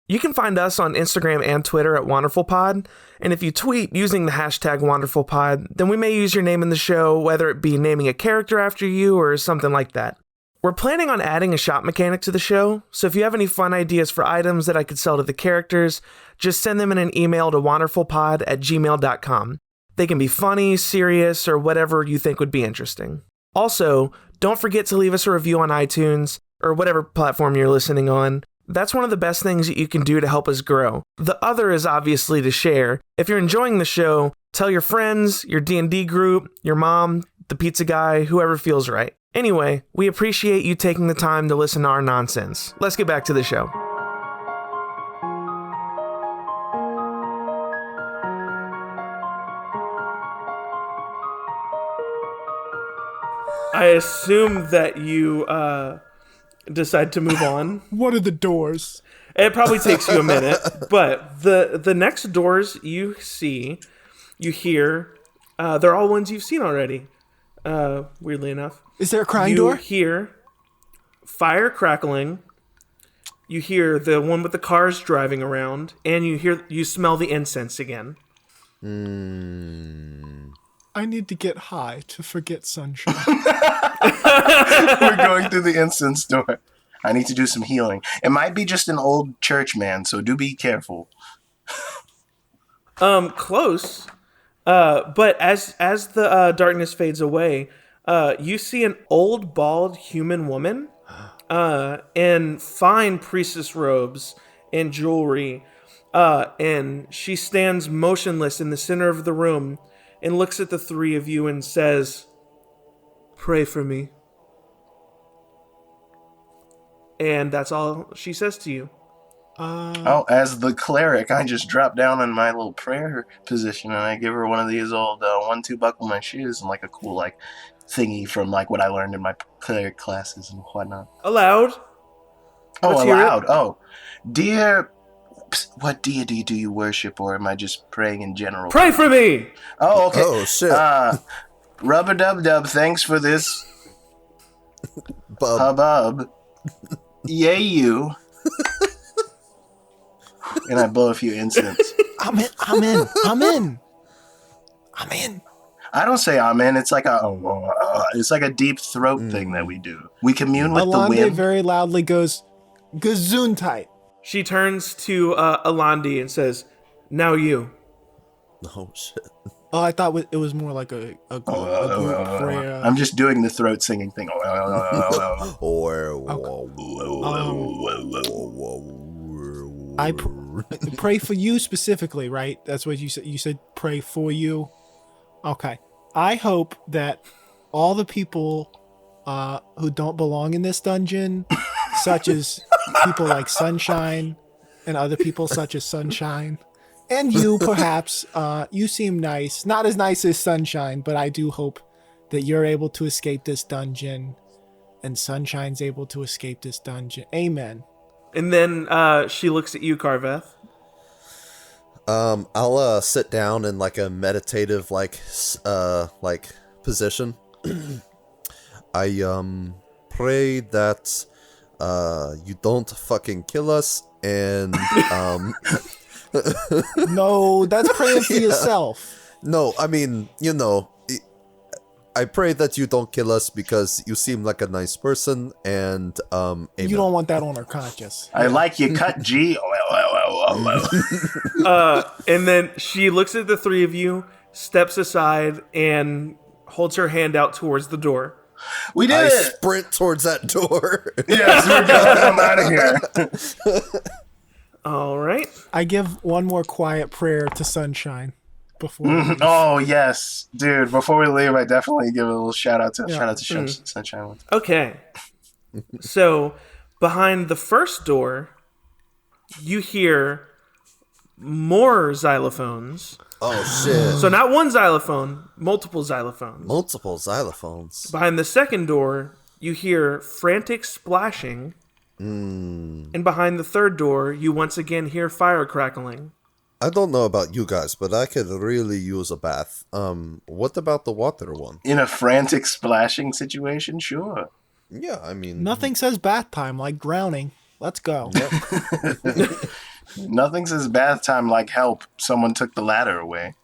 You can find us on Instagram and Twitter at WanderfulPod, and if you tweet using the hashtag WanderfulPod, then we may use your name in the show, whether it be naming a character after you or something like that. We're planning on adding a shop mechanic to the show, so if you have any fun ideas for items that I could sell to the characters, just send them in an email to wanderfulpod@gmail.com. They can be funny, serious, or whatever you think would be interesting. Also, don't forget to leave us a review on iTunes, or whatever platform you're listening on. That's one of the best things that you can do to help us grow. The other is obviously to share. If you're enjoying the show, tell your friends, your D&D group, your mom, the pizza guy, whoever feels right. Anyway, we appreciate you taking the time to listen to our nonsense. Let's get back to the show. I assume that you decide to move on. What are the doors? It probably takes you a minute, but the next doors you see, you hear, they're all ones you've seen already, weirdly enough. Is there a crying door? You hear fire crackling. You hear the one with the cars driving around, and you smell the incense again. I need to get high to forget sunshine. We're going through the incense door. I need to do some healing. It might be just an old church man, so do be careful. Close. But as the darkness fades away, You see an old, bald human woman in fine priestess robes and jewelry. And she stands motionless in the center of the room and looks at the three of you and says, "Pray for me." And that's all she says to you. As the cleric, I just drop down in my little prayer position and I give her one of these old 1-2 buckle my shoes and like a cool like thingy from like what I learned in my cleric classes and whatnot. Aloud. Oh, aloud. Oh, dear, what deity do you worship, or am I just praying in general? Pray for me. Oh, okay. Oh shit. Rub-a-dub-dub. Thanks for this Bub. hubbub. Yay, you. And I blow a few incense. I'm in. I don't say amen. It's like a deep throat thing that we do. We commune with the Alande wind. very loudly goes, "Gesundheit." She turns to Alandi and says, "Now you." Oh shit. Oh, I thought it was more like a group prayer. I'm just doing the throat singing thing. I pray for you specifically, right? That's what you said. You said pray for you. Okay. I hope that all the people who don't belong in this dungeon, such as people like Sunshine and other people such as Sunshine, and you perhaps, you seem nice. Not as nice as Sunshine, but I do hope that you're able to escape this dungeon and Sunshine's able to escape this dungeon. Amen. And then she looks at you, Carveth. I'll sit down in like a meditative like position. I pray that you don't fucking kill us and No, that's praying for yourself. No, I mean, I pray that you don't kill us because you seem like a nice person and amen. You don't want that on our conscience. I like you cut, G. And then she looks at the three of you, steps aside, and holds her hand out towards the door. We did I it. sprint towards that door. Yes, we're gonna come out of here. All right. I give one more quiet prayer to Sunshine before. we leave. Oh yes, dude. Before we leave, I definitely give a little shout out to Sunshine. Okay. So, behind the first door, you hear more xylophones. Oh shit. So not one xylophone, multiple xylophones. Multiple xylophones. Behind the second door, you hear frantic splashing. And behind the third door, you once again hear fire crackling. I don't know about you guys, but I could really use a bath. What about the water one? In a frantic splashing situation, sure. Yeah, I mean... Nothing says bath time like drowning. Let's go. Nothing says bath time like help. Someone took the ladder away.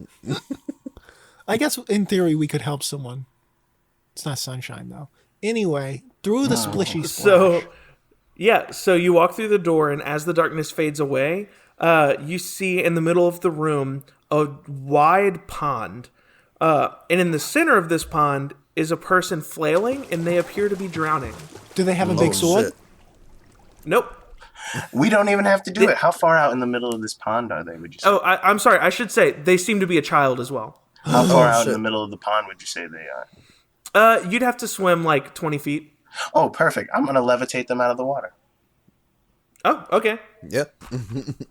I guess in theory we could help someone. It's not Sunshine though. Anyway, through the splishy splash. So you walk through the door, and as the darkness fades away, you see in the middle of the room a wide pond. And in the center of this pond is a person flailing, and they appear to be drowning. Do they have a big sword? Shit. Nope. We don't even have to do it. How far out in the middle of this pond are they, would you say? Oh, I'm sorry. I should say they seem to be a child as well. How far out in the middle of the pond would you say they are? You'd have to swim like 20 feet. Oh, perfect. I'm going to levitate them out of the water. Oh, okay. Yep.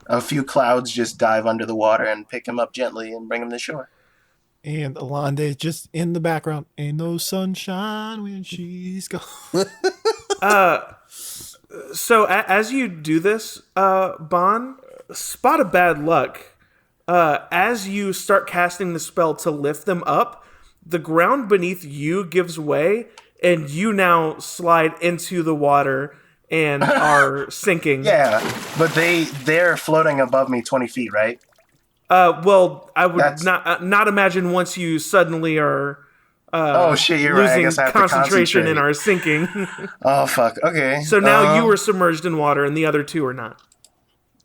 A few clouds just dive under the water and pick him up gently and bring him to shore. And Alande is just in the background. Ain't no sunshine when she's gone. So as you do this, Bon, spot of bad luck. As you start casting the spell to lift them up, the ground beneath you gives way, and you now slide into the water and are sinking. Yeah, but they're floating above me 20 feet, right? Well, I would not imagine once you suddenly are oh shit, you're right. I losing guess I have to concentration and concentrate. are sinking. Oh fuck. Okay. So now you are submerged in water, and the other two are not.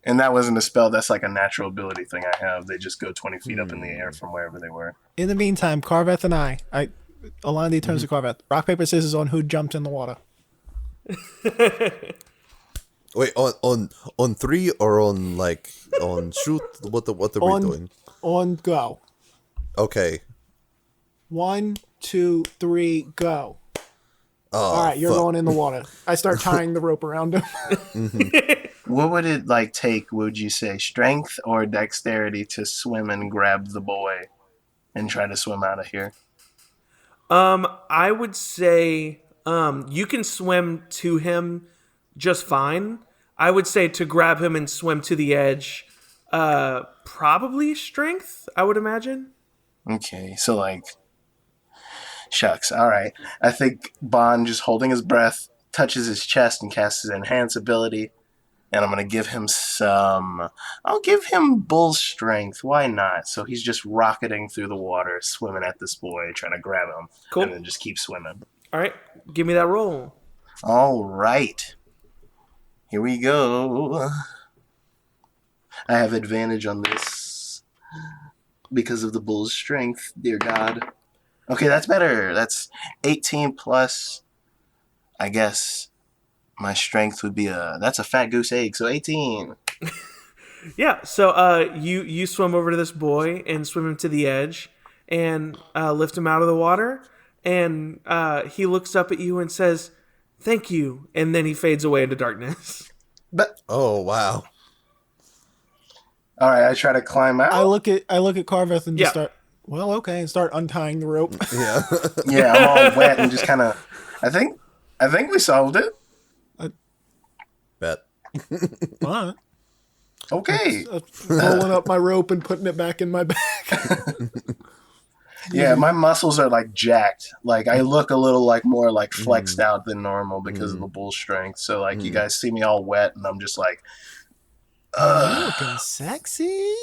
And that wasn't a spell. That's like a natural ability thing I have. They just go 20 feet up in the air from wherever they were. In the meantime, Carveth and I Alandi turns to Corvette. Rock, paper, scissors on who jumped in the water. Wait, on 3 or on like on shoot? What are we doing? On go. Okay. 1, 2, 3, go. Oh, all right, you're going in the water. I start tying the rope around him. What would it take, would you say, strength or dexterity to swim and grab the boy and try to swim out of here? I would say you can swim to him just fine. I would say to grab him and swim to the edge, probably strength, I would imagine. Okay, so shucks. All right. I think Bond, just holding his breath, touches his chest and casts his enhance ability. And I'm going to give him I'll give him bull strength. Why not? So he's just rocketing through the water, swimming at this boy, trying to grab him. Cool. And then just keep swimming. All right. Give me that roll. All right. Here we go. I have advantage on this because of the bull's strength, dear God. Okay, that's better. That's 18 plus, I guess, my strength would be that's a fat goose egg, so 18. Yeah, so you swim over to this boy and swim him to the edge and lift him out of the water, and he looks up at you and says, "Thank you," and then he fades away into darkness. But oh wow! All right, I try to climb out. I look at Carveth and just start. Well, okay, and start untying the rope. Yeah, yeah, I'm all wet and just kind of. I think we solved it. Bet. All right. Okay. Rolling up my rope and putting it back in my bag. Yeah, my muscles are jacked. I look a little more flexed out than normal because of the bull strength. So you guys see me all wet and I'm just looking sexy.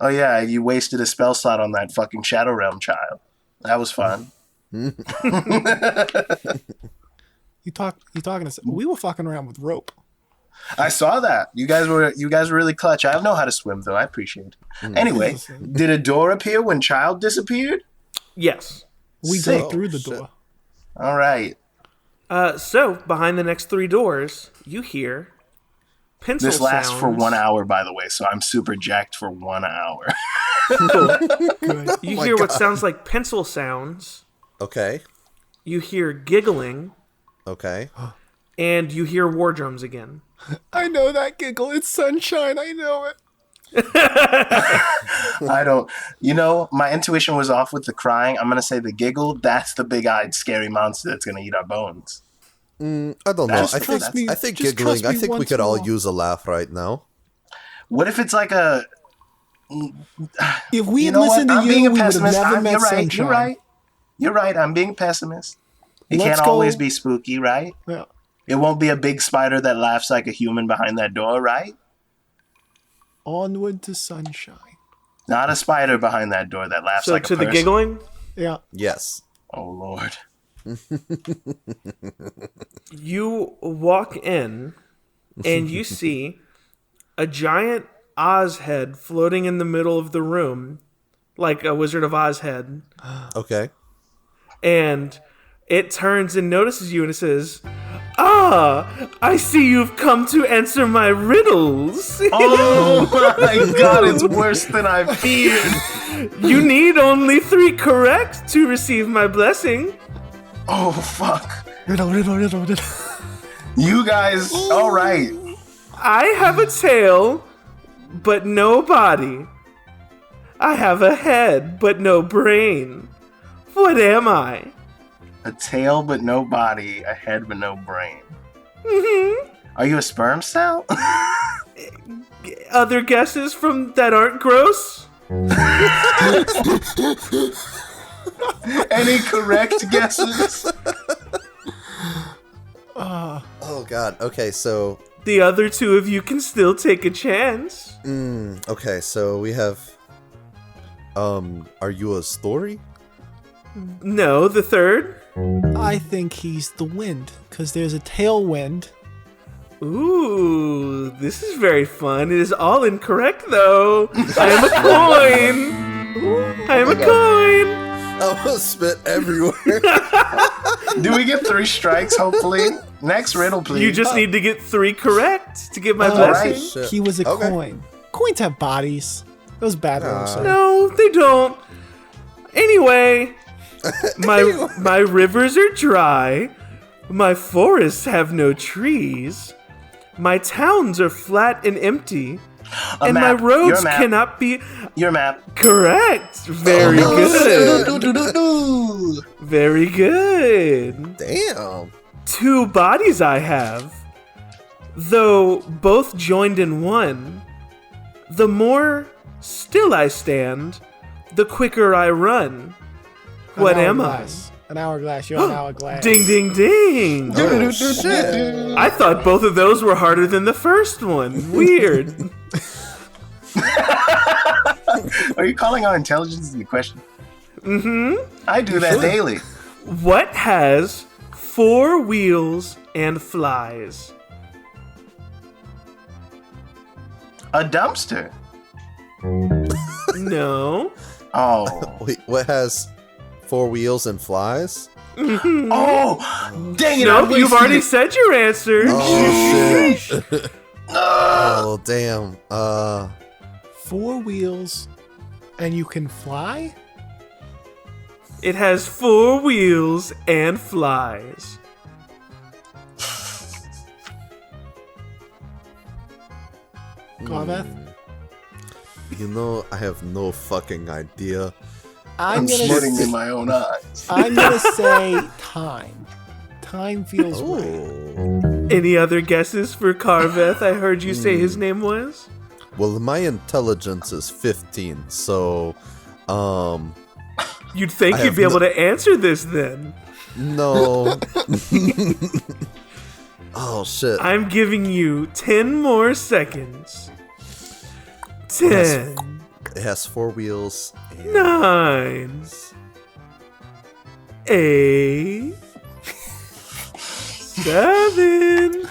Oh yeah, you wasted a spell slot on that fucking Shadow Realm child. That was fun. You talking to? We were fucking around with rope. I saw that. You guys were really clutch. I know how to swim though. I appreciate it. Anyway, did a door appear when child disappeared? Yes. We go through the door. All right. So behind the next 3 doors, you hear pencil This lasts sounds. for 1 hour, by the way, so I'm super jacked for 1 hour. Good. You hear what sounds like pencil sounds. Okay. You hear giggling. Okay. And you hear war drums again. I know that giggle. It's sunshine. I know it. I don't. My intuition was off with the crying. I'm gonna say the giggle. That's the big-eyed, scary monster that's gonna eat our bones. I don't know. I think giggling. I think we could all use a laugh right now. What if it's a? If we had listened to you, we would have never met sunshine. You're right. I'm being a pessimist. It can't always be spooky, right? Yeah. It won't be a big spider that laughs like a human behind that door, right? Onward to sunshine. Not a spider behind that door that laughs like a person. So to the giggling? Yeah. Yes. Oh, Lord. You walk in and you see a giant Oz head floating in the middle of the room, like a Wizard of Oz head. Okay. And it turns and notices you and it says, "Ah, I see you've come to answer my riddles." Oh my God, it's worse than I feared. You need only 3 correct to receive my blessing. Oh, fuck. Riddle. You guys, all right. I have a tail, but no body. I have a head, but no brain. What am I? A tail but no body, a head but no brain. Mm-hmm. Are you a sperm cell? Other guesses from that aren't gross? Any correct guesses? Oh God. Okay, so The other 2 of you can still take a chance. okay, so we have. Are you a story? No, the 3rd. I think he's the wind, because there's a tailwind. Ooh, this is very fun. It is all incorrect, though. I am a coin. I am a coin. I will spit everywhere. Do we get 3 strikes, hopefully? Next riddle, please. You just need to get 3 correct to get my right. blessing. He was a coin. Coins have bodies. Those bad rolls. No, they don't. Anyway, my rivers are dry. My forests have no trees. My towns are flat and empty. And my roads cannot be... Your map. Correct. Very good. Very good. Damn. 2 bodies I have, though both joined in one. The more still I stand, the quicker I run. What am I? An hourglass. You're an hourglass. Ding, ding, ding. Oh, shit. I thought both of those were harder than the first one. Weird. Are you calling our intelligence into question? Mm-hmm. I do that daily. What has 4 wheels and flies? A dumpster. No. Oh. Wait, what has 4 wheels and flies? Oh, dang it. Nope, you've already said your answer. Oh, shit. Oh, damn. 4 wheels, and you can fly? It has 4 wheels and flies. Garveth? You know, I have no fucking idea. I'm sweating in my own eyes. I'm gonna say time. Time feels right. Any other guesses for Carveth? I heard you say his name was? Well, my intelligence is 15, so, You'd think you'd be able to answer this then. no. Oh, shit. I'm giving you 10 more seconds. 10, It has 4 wheels. And 9, 8, 7.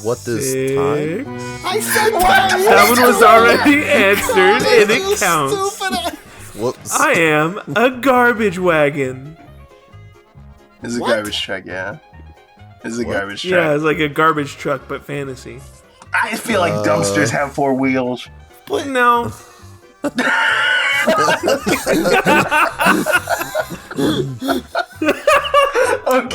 what is time? I said time! That one was already answered, and it counts. Whoops. I am a garbage wagon. It's a garbage truck, yeah. It's a garbage truck. Yeah, it's like a garbage truck, but fantasy. I feel like dumpsters have 4 wheels. But no.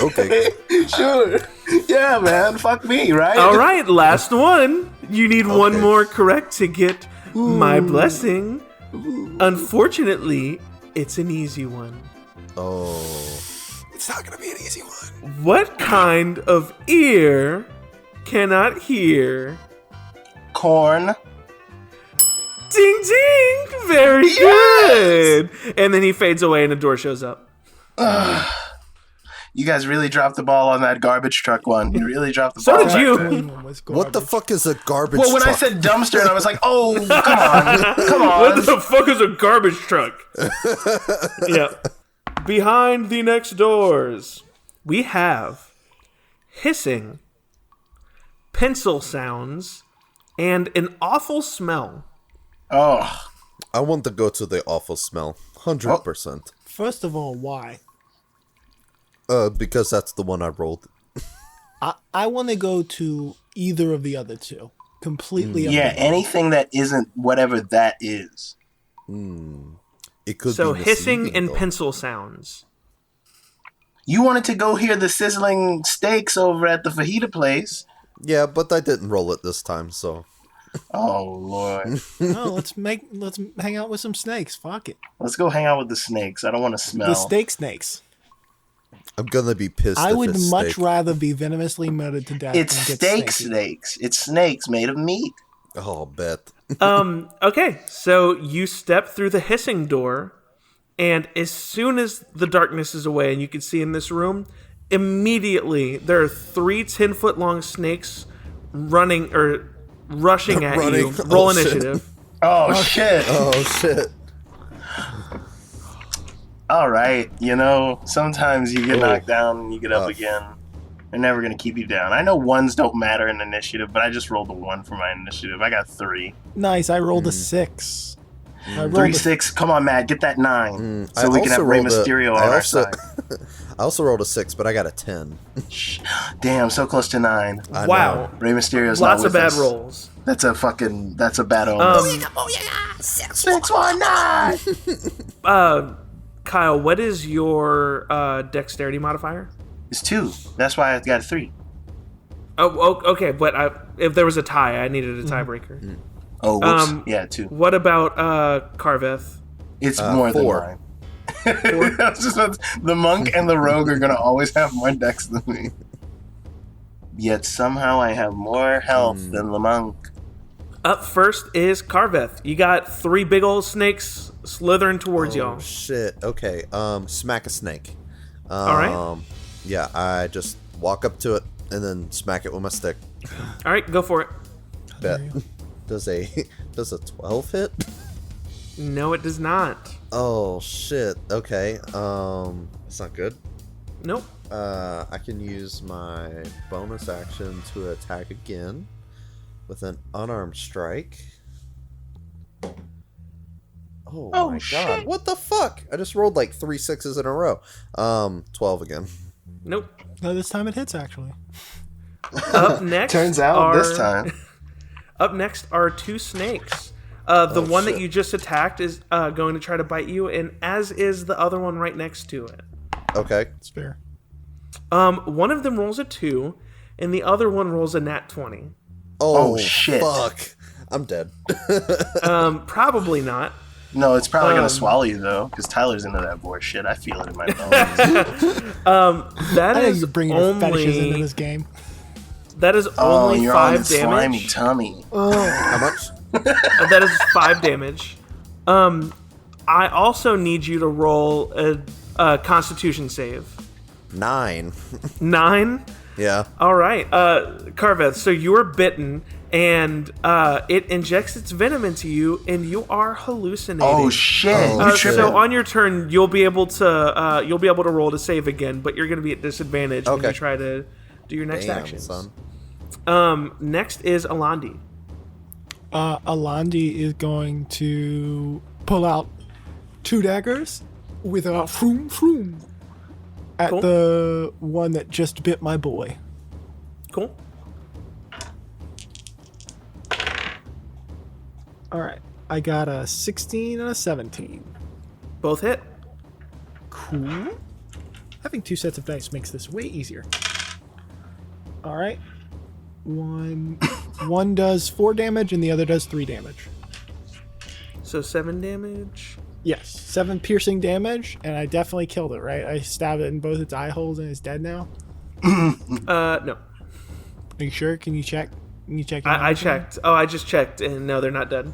Okay. Sure. Yeah, man. Fuck me, right? All right, last one. You need one more correct to get my blessing. Unfortunately, it's an easy one. Oh. It's not gonna be an easy one. What kind of ear cannot hear? Corn. Ding ding! Very good! And then he fades away and a door shows up. You guys really dropped the ball on that garbage truck one. You really dropped the So ball. did you. What the fuck is a garbage Well, when truck? I said dumpster, and I was like, oh, come on. Come on. What the fuck is a garbage truck? Yeah. Behind the next doors, we have hissing, pencil sounds, and an awful smell. Oh. I want to go to the awful smell. 100%. First of all, why? Because that's the one I rolled. I want to go to either of the other two. Completely. Yeah, anything that isn't whatever that is. It could So be hissing misleading, and though. pencil sounds. You wanted to go hear the sizzling steaks over at the fajita place. Yeah, but I didn't roll it this time, so. Oh, Lord. No, let's hang out with some snakes. Fuck it. Let's go hang out with the snakes. I don't want to smell. The steak snakes. I'm gonna be pissed. I if would it's much steak. rather be venomously murdered to death It's than get steak snaky. snakes. It's snakes made of meat. Oh, bet. Okay, so you step through the hissing door, and as soon as the darkness is away and you can see in this room, immediately there are 3 10-foot long snakes rushing at you. Running. Roll Oh, shit. initiative. Oh, shit. Oh, shit. All right. You know, sometimes you get knocked down and you get up again. They're never going to keep you down. I know ones don't matter in initiative, but I just rolled a 1 for my initiative. I got 3. Nice. I rolled a 6. 3-6. Come on, Matt, get that 9 so we can have Rey Mysterio on our side. I also rolled a 6, but I got a 10. Damn, so close to 9. Wow. Rey Mysterio's lots not of bad us. rolls. That's a bad omen. 619. Kyle, what is your dexterity modifier? It's 2. That's why I got a 3. Oh, okay. But if there was a tie, I needed a tiebreaker. Mm. Oh, whoops. Yeah, 2. What about Carveth? It's more 4. than 9. The monk and the rogue are gonna always have more dex than me. Yet somehow I have more health than the monk. Up first is Carveth. You got 3 big old snakes slithering towards y'all. Shit. Okay. Smack a snake. All right. Yeah, I just walk up to it and then smack it with my stick. All right, go for it. Bet. Does a 12 hit? No, it does not. Oh shit. Okay. That's not good. Nope. I can use my bonus action to attack again with an unarmed strike. Oh my shit. god. What the fuck? I just rolled like 3 6s in a row. 12 again. Nope. No, this time it hits, actually. Up next Turns out this time. Up next are 2 snakes. The one that you just attacked is going to try to bite you, and as is the other one right next to it. Okay. It's fair. One of them rolls a 2, and the other one rolls a nat 20. Oh shit. Fuck. I'm dead. Probably not. No, it's probably gonna swallow you though, because Tyler's into that boar shit. I feel it in my bones. That I know is you're bringing your fetishes into only this game. that is only you're on 5 the slimy damage. tummy. How much? That is 5 damage. I also need you to roll a Constitution save. 9. 9. Yeah. All right, Carveth. So you are bitten, and it injects its venom into you, and you are hallucinating. Oh shit! You tripping? So on your turn, you'll be able to roll to save again, but you're going to be at disadvantage when you try to do your next action. Son. Next is Alandi. Alandi is going to pull out 2 daggers with a froom froom at Cool. the one that just bit my boy. Cool. All right. I got a 16 and a 17. Both hit. Cool. Having 2 sets of dice makes this way easier. All right. One does 4 damage and the other does 3 damage. So 7 damage. Yes, 7 piercing damage, and I definitely killed it, right? I stabbed it in both its eye holes and it's dead now. No. Are you sure? Can you check? I checked. Oh, I just checked, and no, they're not dead.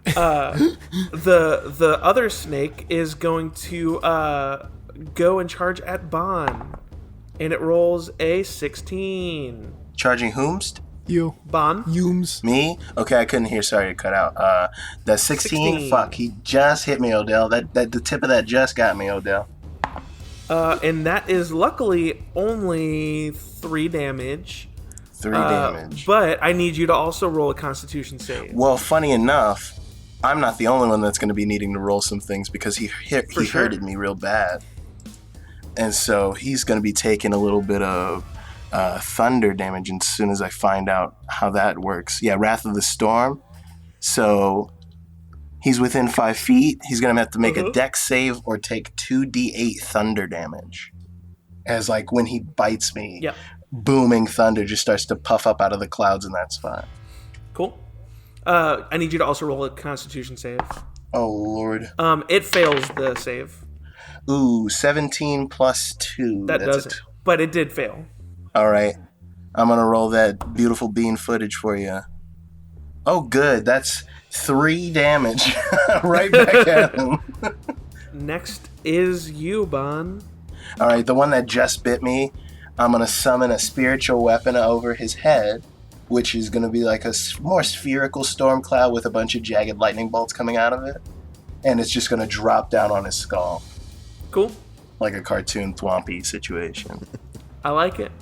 The other snake is going to go and charge at Bon, and it rolls a 16. Charging whomst? You. Bon. Yums. Me? Okay, I couldn't hear. Sorry, it cut out. That 16. Fuck, he just hit me, Odell. That the tip of that just got me, Odell. And that is luckily only 3 damage. 3 damage. But I need you to also roll a Constitution save. Well, funny enough, I'm not the only one that's going to be needing to roll some things because he hurted me real bad. And so he's going to be taking a little bit of thunder damage as soon as I find out how that works. Yeah, Wrath of the Storm. So he's within 5 feet. He's going to have to make a dex save or take 2d8 thunder damage. As like when he bites me, booming thunder just starts to puff up out of the clouds in that spot. Cool. I need you to also roll a Constitution save. Oh, Lord. It fails the save. Ooh, 17 plus 2. That doesn't. But it did fail. All right. I'm going to roll that beautiful bean footage for you. Oh, good. That's 3 damage. Right back at him. Next is you, Bon. All right. The one that just bit me, I'm going to summon a spiritual weapon over his head, which is going to be like a more spherical storm cloud with a bunch of jagged lightning bolts coming out of it. And it's just going to drop down on his skull. Cool. Like a cartoon Thwompy situation. I like it.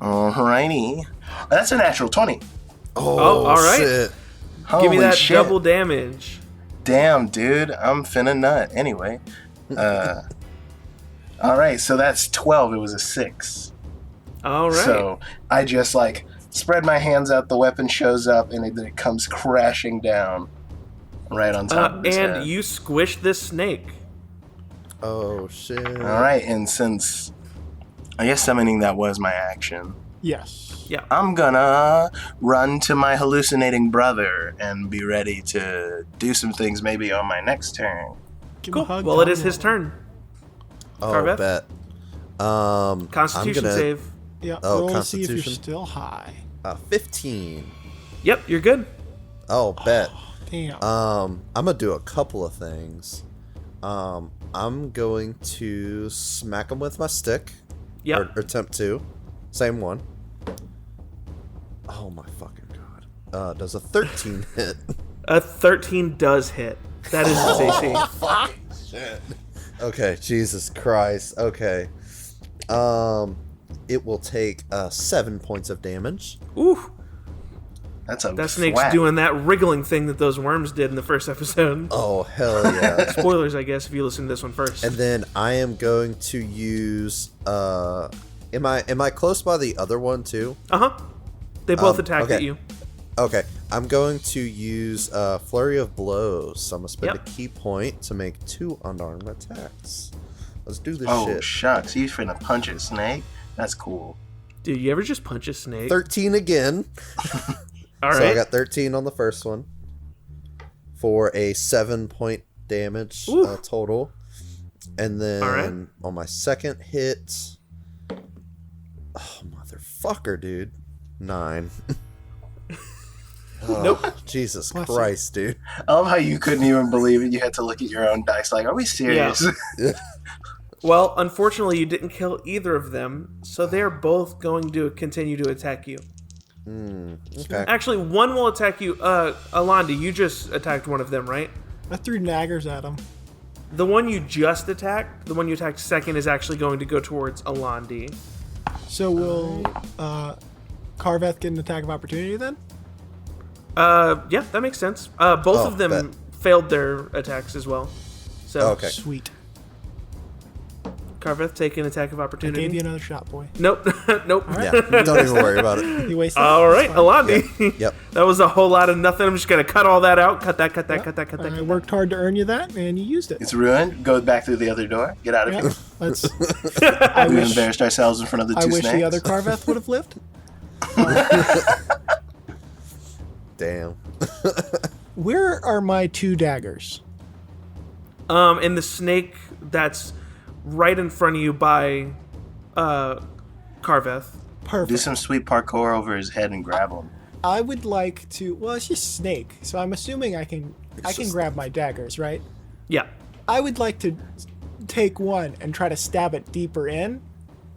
Alrighty. That's a natural 20. Oh, all right. shit. Give me that shit. double damage. Damn, dude, I'm finna nut. Anyway, all right, so that's 12. It was a 6. All right. So I just like spread my hands out. The weapon shows up, and it comes crashing down right on top of his head. And you squish this snake. Oh shit! All right, and since I guess summoning that was my action. Yes. Yeah. I'm gonna run to my hallucinating brother and be ready to do some things maybe on my next turn. Give him a hug, Well, it is his turn. Oh, Carveth? bet. Constitution save. Yeah. Oh, roll to see if you're Constitution? still high. 15. Yep, you're good. Oh, bet. Damn. I'm gonna do a couple of things. I'm going to smack him with my stick. Yep. Or attempt to. Same one. Oh my fucking god. Does a 13 hit? A 13 does hit. That is his AC. Fuck. Shit. Okay, Jesus Christ. Okay. It will take 7 points of damage. Ooh. That's a That snake's thwack. doing that wriggling thing that those worms did in the first episode. Oh, hell yeah. Spoilers, I guess, if you listen to this one first. And then I am going to use am I close by the other one too? Uh-huh. They both attacked okay. at you. Okay. I'm going to use Flurry of Blows. So I'm gonna spend Yep. a key point to make 2 unarmed attacks. Let's do this Oh, shit. shucks. He's finna punch a snake? That's cool. Dude, you ever just punch a snake? 13 again. All So right. I got 13 on the first one for a 7-point damage Ooh. total. And then All right. on my second hit, oh motherfucker, dude, 9. Oh, Nope. Jesus Bless you. Christ, dude. I love how you couldn't even believe it. You had to look at your own dice like, are we serious? Well, unfortunately, you didn't kill either of them, so they're both going to continue to attack you. Okay. Actually, one will attack you. Alandi, you just attacked one of them, right? I threw daggers at him. The one you just attacked, the one you attacked second, is actually going to go towards Alandi. So will Carveth get an attack of opportunity then? Yeah, that makes sense. Both Oh, of them bet. failed their attacks as well. So, Okay. Sweet. Carveth, take an attack of I opportunity. gave you another shot, boy. Nope. Nope. Yeah, don't even worry about it. You wasted. All right, It's fine. Alandi. Yep. That was a whole lot of nothing. I'm just going to cut all that out. Cut that. I worked hard to earn you that, and you used it. It's ruined. Go back through the other door. Get out of Yeah, here. let's. I We wish. embarrassed ourselves in front of the I two wish snakes. the other Carveth would have lived. Damn. Where are my 2 daggers? In the snake that's right in front of you by Carveth. Do Perfect. some sweet parkour over his head and grab him. I would like to. Well, it's just snake, so I'm assuming I can just- grab my daggers, right? Yeah. I would like to take one and try to stab it deeper in,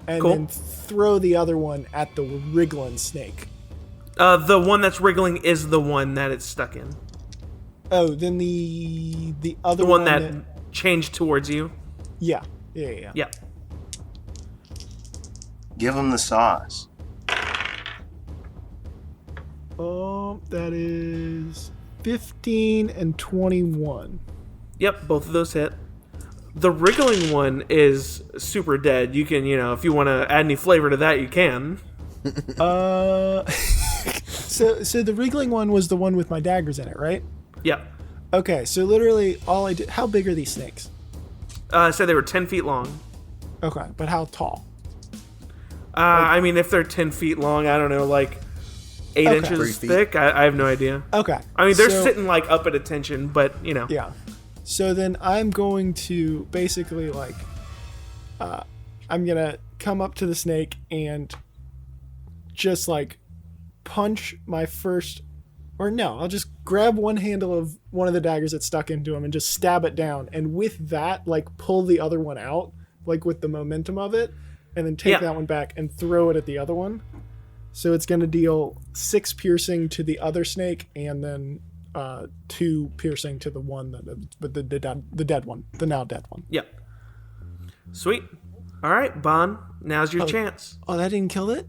and Cool. then throw the other one at the wriggling snake. The one that's wriggling is the one that it's stuck in. Oh, then the other The one that changed towards you. yeah. Yeah. Give him the sauce. Oh, that is 15 and 21. Yep, both of those hit. The wriggling one is super dead. You can, if you want to add any flavor to that, you can. So the wriggling one was the one with my daggers in it, right? Yeah. Okay, so literally all I did. How big are these snakes? I said they were 10 feet long. Okay, but how tall? I mean, if they're 10 feet long, I don't know, like 8 Okay. inches 3 feet. thick. I have no idea. Okay. I mean, they're so- sitting like up at attention, but Yeah. So then I'm going to basically I'm gonna come up to the snake and just punch my first, or no, I'll just grab one handle of one of the daggers that's stuck into him and just stab it down, and with that pull the other one out with the momentum of it, and then take Yeah. that one back and throw it at the other one. So it's gonna deal 6 piercing to the other snake, and then 2 piercing to the one the dead one, the now dead one. Yeah. Sweet. All right, Bon, now's your chance. Oh, that didn't kill it?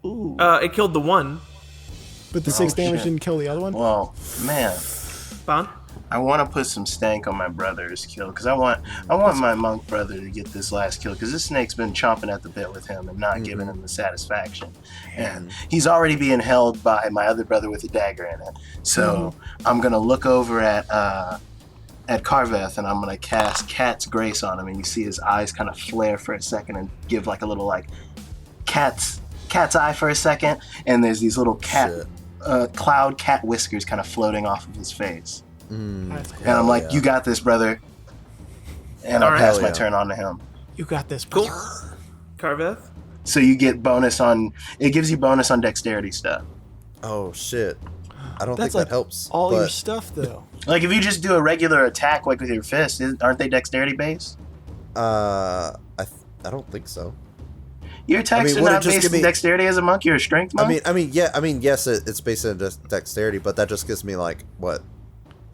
Ooh. It killed the one. But the 6 damage shit. didn't kill the other one? Well, man. Bon? I want to put some stank on my brother's kill because I want my monk brother to get this last kill because this snake's been chomping at the bit with him and not giving him the satisfaction. And he's already being held by my other brother with a dagger in it. So I'm gonna look over at Carveth and I'm gonna cast Cat's Grace on him, and you see his eyes kind of flare for a second and give like a little like cat's eye for a second, and there's these little cloud cat whiskers kind of floating off of his face. And I'm like, you got this, brother. And I'll pass my turn on to him. You got this, brother. Cool. Carveth? So you get it gives you bonus on dexterity stuff. Oh, shit. I don't think that helps. All your stuff, though. Like, if you just do a regular attack, like with your fist, aren't they dexterity based? I don't think so. Your attacks are not based on dexterity as a monk. You're a strength monk. Yes, it's based on dexterity, but that just gives me like what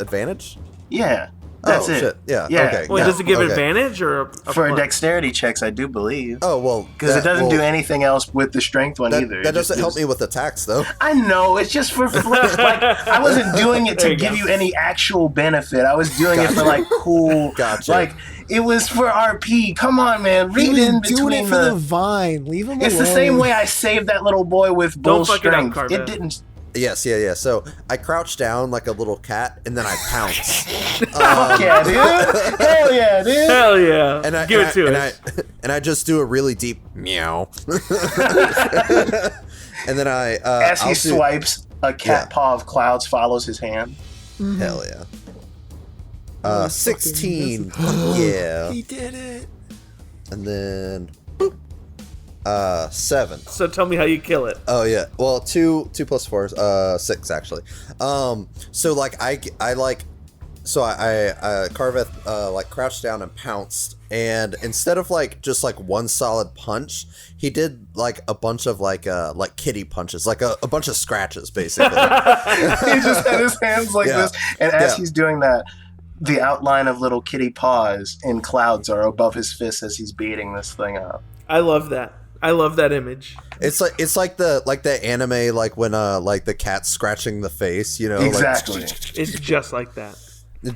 advantage? Yeah, that's it. Shit. Yeah. Okay. Wait, does it give advantage or for dexterity checks? I do believe. Oh well, because it doesn't do anything else with the strength one either. That doesn't help me with attacks though. I know, it's just for flips. Like, I wasn't doing it to give you any actual benefit. I was doing it for like cool. Gotcha. Like, it was for RP. Come on, man. Read in between. Doing it for the vine. Leave him alone. It's the same way I saved that little boy with bull strength. It didn't. Yes, yeah. So I crouch down like a little cat, and then I pounce. Fuck yeah, dude! Hell yeah, dude! Hell yeah! And Give it to us. And I just do a really deep meow. And then as he swipes, a cat paw of clouds follows his hand. Hell yeah! 16. Yeah. He did it. And then 7. So tell me how you kill it. Oh yeah. Well, 2 plus 4 is 6 actually. So like I Carveth like crouched down and pounced, and instead of like just like one solid punch, he did like a bunch of like kitty punches, like a bunch of scratches basically. He just had his hands like this, and as he's doing that, the outline of little kitty paws in clouds are above his fists as he's beating this thing up. I love that. I love that image. It's like the anime, like when like the cat's scratching the face, you know? Exactly. Like, it's just like that.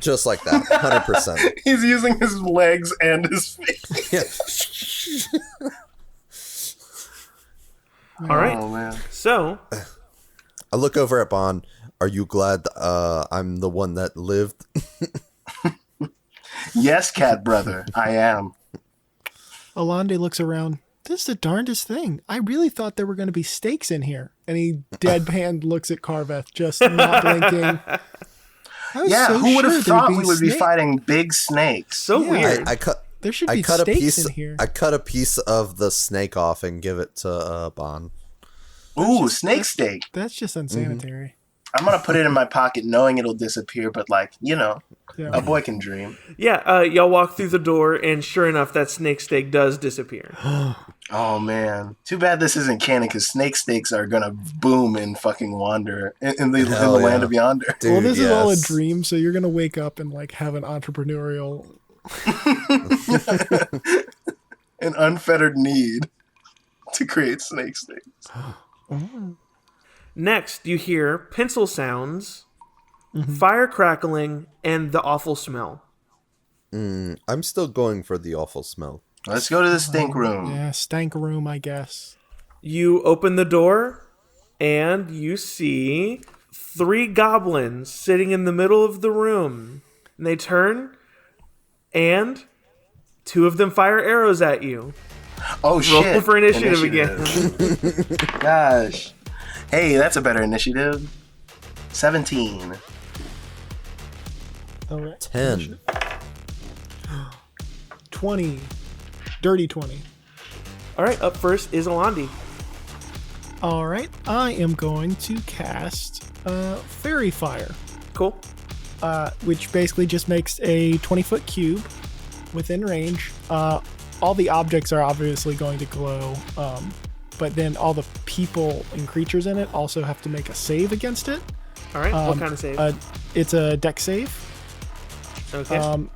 Just like that, 100%. He's using his legs and his face. All right. Oh, man. So I look over at Bon. Are you glad I'm the one that lived? Yes, cat brother, I am. Alande looks around. This is the darndest thing. I really thought there were going to be stakes in here. And he deadpan looks at Carveth, just not blinking. Who would have thought we would be fighting big snakes? So weird. There should be stakes in here. I cut a piece of the snake off and give it to Bon. Ooh, snake steak. That's just unsanitary. I'm going to put it in my pocket knowing it'll disappear, but like, a boy can dream. Yeah, y'all walk through the door, and sure enough, that snake steak does disappear. Oh, man. Too bad this isn't canon, because snake steaks are going to boom in fucking Wander, in the land of Yonder. Dude, well, this is all a dream, so you're going to wake up and like have an entrepreneurial... an unfettered need to create snake steaks. Next, you hear pencil sounds, fire crackling, and the awful smell. I'm still going for the awful smell. Let's go to the stink room. Yeah, stank room, I guess. You open the door, and you see 3 goblins sitting in the middle of the room. And they turn, and 2 of them fire arrows at you. Oh, shit. Roll for initiative again. Gosh. Hey, that's a better initiative. 17. All right. 10. 20. Dirty 20. All right, up first is Alandi. All right, I am going to cast Fairy Fire. Cool. Which basically just makes a 20-foot cube within range. All the objects are obviously going to glow, but then all the people and creatures in it also have to make a save against it. All right, what kind of save? It's a dex save. Okay.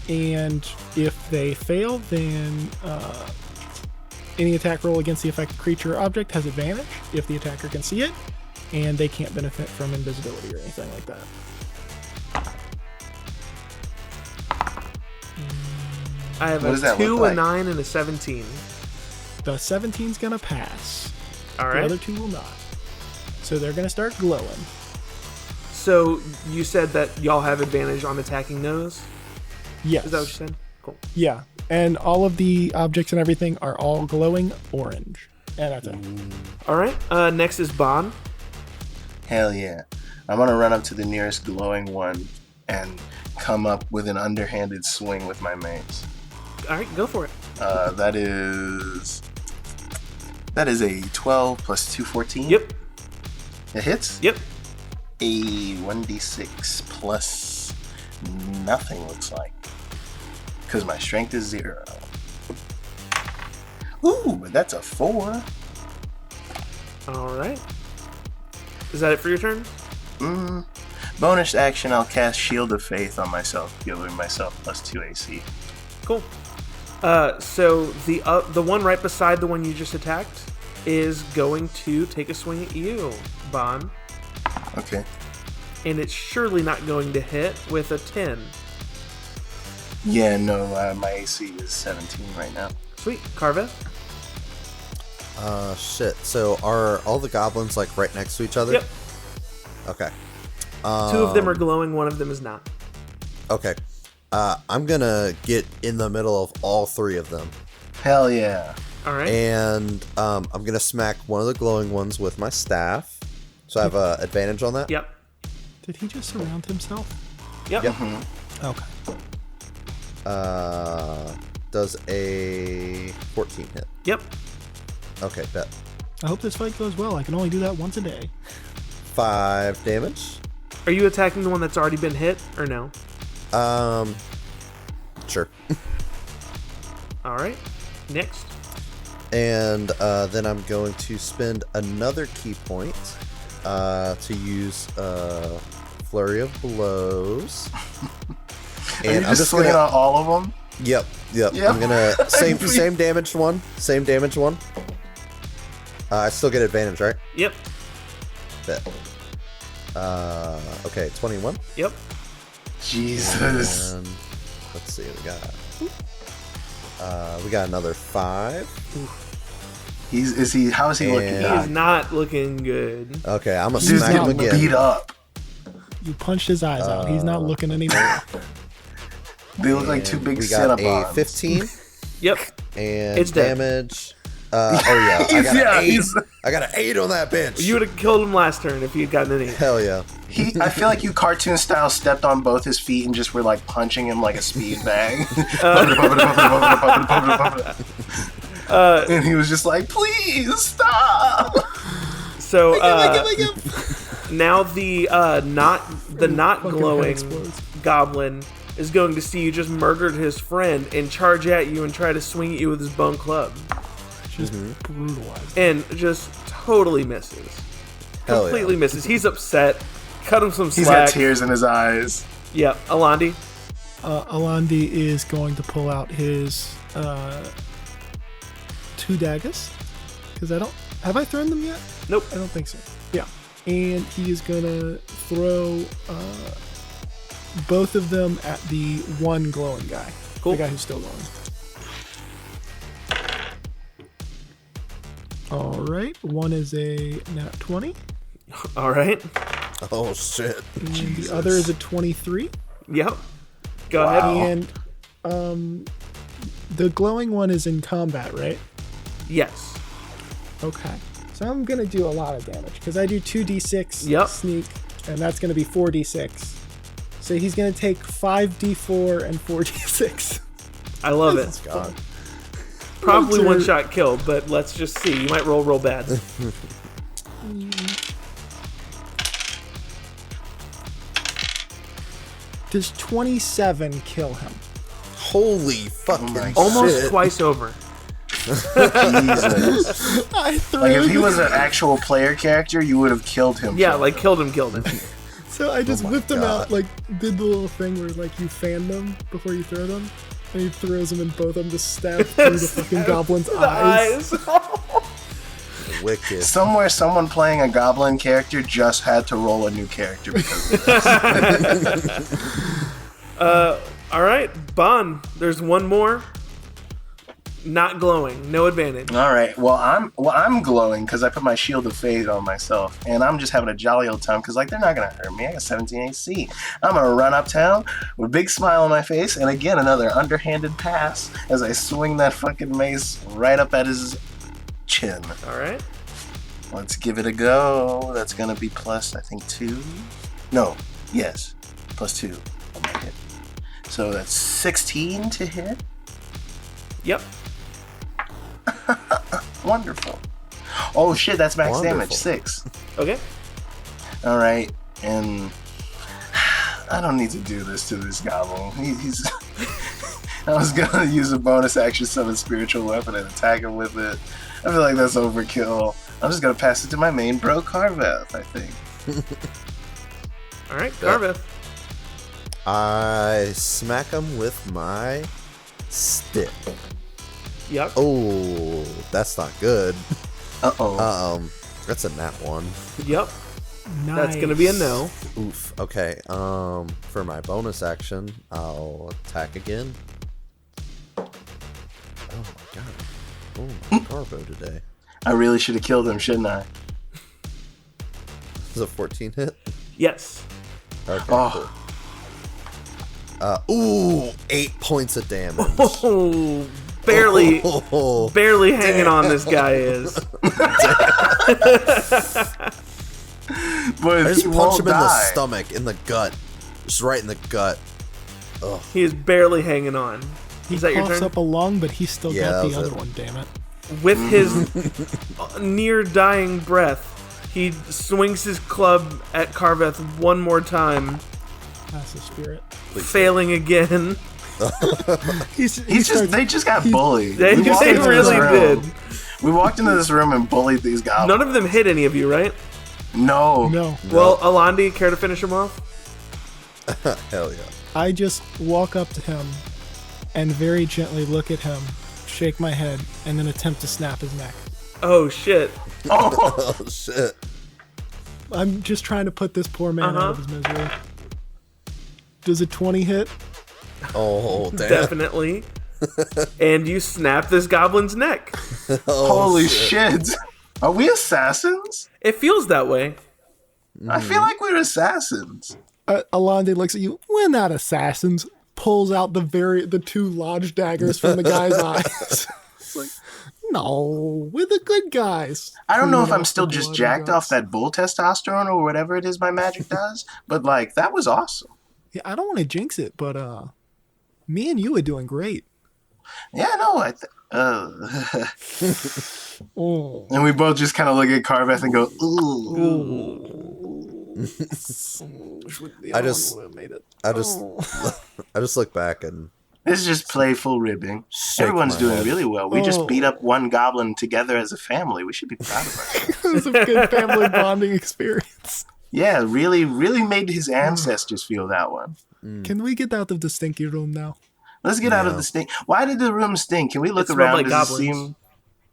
And if they fail, then any attack roll against the affected creature or object has advantage if the attacker can see it, and they can't benefit from invisibility or anything like that. I have What a does that 2, look like? a 9, and a 17. The 17's gonna pass. All The right. other two will not. So they're gonna start glowing. So you said that y'all have advantage on attacking those? Yes. Is that what you said? Cool. Yeah. And all of the objects and everything are all glowing orange. And that's it. All right. Next is Bon. Hell yeah. I'm going to run up to the nearest glowing one and come up with an underhanded swing with my mace. All right, go for it. That is a 12 plus 2, 14. Yep. It hits? Yep. A 1d6 plus nothing, looks like. Because my strength is 0. Ooh, that's a 4. All right. Is that it for your turn? Bonus action, I'll cast Shield of Faith on myself, giving myself plus 2 AC. Cool. So the one right beside the one you just attacked is going to take a swing at you, Bon. Okay. And it's surely not going to hit with a 10. Yeah, no, my AC is 17 right now. Sweet. Carveth? Shit. So are all the goblins like right next to each other? Yep. Okay. 2 of them are glowing, one of them is not. Okay. I'm gonna get in the middle of all 3 of them. Hell yeah. All right. And I'm gonna smack one of the glowing ones with my staff. So I have advantage on that? Yep. Did he just surround himself? Yep. Yep. Okay. Does a 14 hit? Yep. Okay, bet. I hope this fight goes well. I can only do that once a day. 5 damage. Are you attacking the one that's already been hit, or no? Sure. All right. Next. And then I'm going to spend another key point to use Flurry of Blows. Are you just swinging on all of them? Yep. I'm gonna same damage one. Same damage one. I still get advantage, right? Yep. Bet. Okay, 21. Yep. Jesus. And let's see, we got another 5. How is he looking? He is not looking good. Okay, I'm gonna Dude's smack him getting again. beat up. You punched his eyes out. He's not looking anymore. They look like 2 big We got a Cinnabons. 15 Yep. and It's dead. damage. I got an 8. I got an 8 on that bitch. You would have killed him last turn if you'd gotten an 8. Hell yeah. I feel like you cartoon style stepped on both his feet and just were like punching him like a speed bag. And he was just like, please stop. So now the not glowing explodes. goblin is going to see you just murdered his friend and charge at you and try to swing at you with his bone club, Just brutalized. and just totally misses. Hell Completely yeah. misses. He's upset. Cut him some He's slack. got tears in his eyes. Yep. Alandi. Alandi is going to pull out his 2 daggers. Because have I thrown them yet? Nope. I don't think so. Yeah. And he is going to throw both of them at the one glowing guy. Cool. The guy who's still glowing. All right. One is a nat 20. All right. Oh shit. And the other is a 23. Yep. Go ahead. And the glowing one is in combat, right? Yes. Okay. So I'm going to do a lot of damage because I do 2d6 Yep. sneak, and that's going to be 4d6. So he's going to take 5d4 and 4d6. I love it. God. Probably Those are- one shot kill, but let's just see. You might roll bad. Does 27 kill him? Holy fucking my Almost shit. twice over. Jesus. I threw Like if he was an actual player character, you would have killed him. Yeah, like killed him. So I just Oh my whipped him God. out, like did the little thing where like you fan them before you throw them, and he throws them, and both of them just stab through the fucking goblin's eyes. Wicked. Somewhere, someone playing a goblin character just had to roll a new character because of this. All right, Bon. There's one more. Not glowing. No advantage. All right. Well, I'm glowing because I put my shield of faith on myself, and I'm just having a jolly old time because they're not gonna hurt me. I got 17 AC. I'm gonna run uptown with a big smile on my face, and again another underhanded pass as I swing that fucking mace right up at his chin. All right. Let's give it a go. That's gonna be plus, I think, 2. No. Yes. Plus 2 on my hit. So that's 16 to hit. Yep. Wonderful. Oh shit, that's max damage. 6. Okay. All right, and I don't need to do this to this goblin. He's. I was gonna use a bonus action summon spiritual weapon and attack him with it. I feel like that's overkill. I'm just gonna pass it to my main bro, Carveth, I think. All right, Carveth. I smack him with my stick. Yep. Oh, that's not good. Uh-oh. That's a nat 1. Yep. Nice. That's gonna be a no. Oof. Okay. For my bonus action, I'll attack again. Oh my god. Oh my Carvo today. I really should have killed him, shouldn't I? Is a 14 hit? Yes. Okay. Oh. Cool. 8 points of damage. Oh, barely hanging on. This guy is. But I just he punch won't him in the die. stomach, in the gut, just right in the gut. Ugh. He is barely hanging on. He Is that your coughs turn? up a lung, but he's still Yeah, got that the was other it. one, damn it. With his near dying breath, he swings his club at Carveth one more time, That's the spirit. failing again. They just got bullied. They We walked into this really room. did. We walked into this room and bullied these goblins. None of them hit any of you, right? No. No. Well, Alandi, care to finish him off? Hell yeah. I just walk up to him and very gently look at him, shake my head, and then attempt to snap his neck. Oh, shit. Oh. Oh shit. I'm just trying to put this poor man out of his misery. Does a 20 hit? Oh damn. Definitely. And you snap this goblin's neck. Holy shit. Are we assassins? It feels that way. I feel like we're assassins. Alande looks at you. We're not assassins. Pulls out the 2 lodge daggers from the guy's eyes. It's like, no, we're the good guys. I don't know if Cleaning I'm off still the just blood and jacked guts. off that bull testosterone or whatever it is my magic does, but like that was awesome. Yeah, I don't want to jinx it, but me and you are doing great. Yeah, no, Oh. and we both just kind of look at Carveth and go, ooh. I just look back and This is just playful ribbing. Shake Everyone's my doing head. really well. We just beat up one goblin together as a family. We should be proud of ourselves. It was a good family bonding experience. Yeah, really, really made his ancestors feel that one. Can we get out of the stinky room now? Let's get out of the stink. Why did the room stink? Can we look It smelled around? like Does it goblins. seem?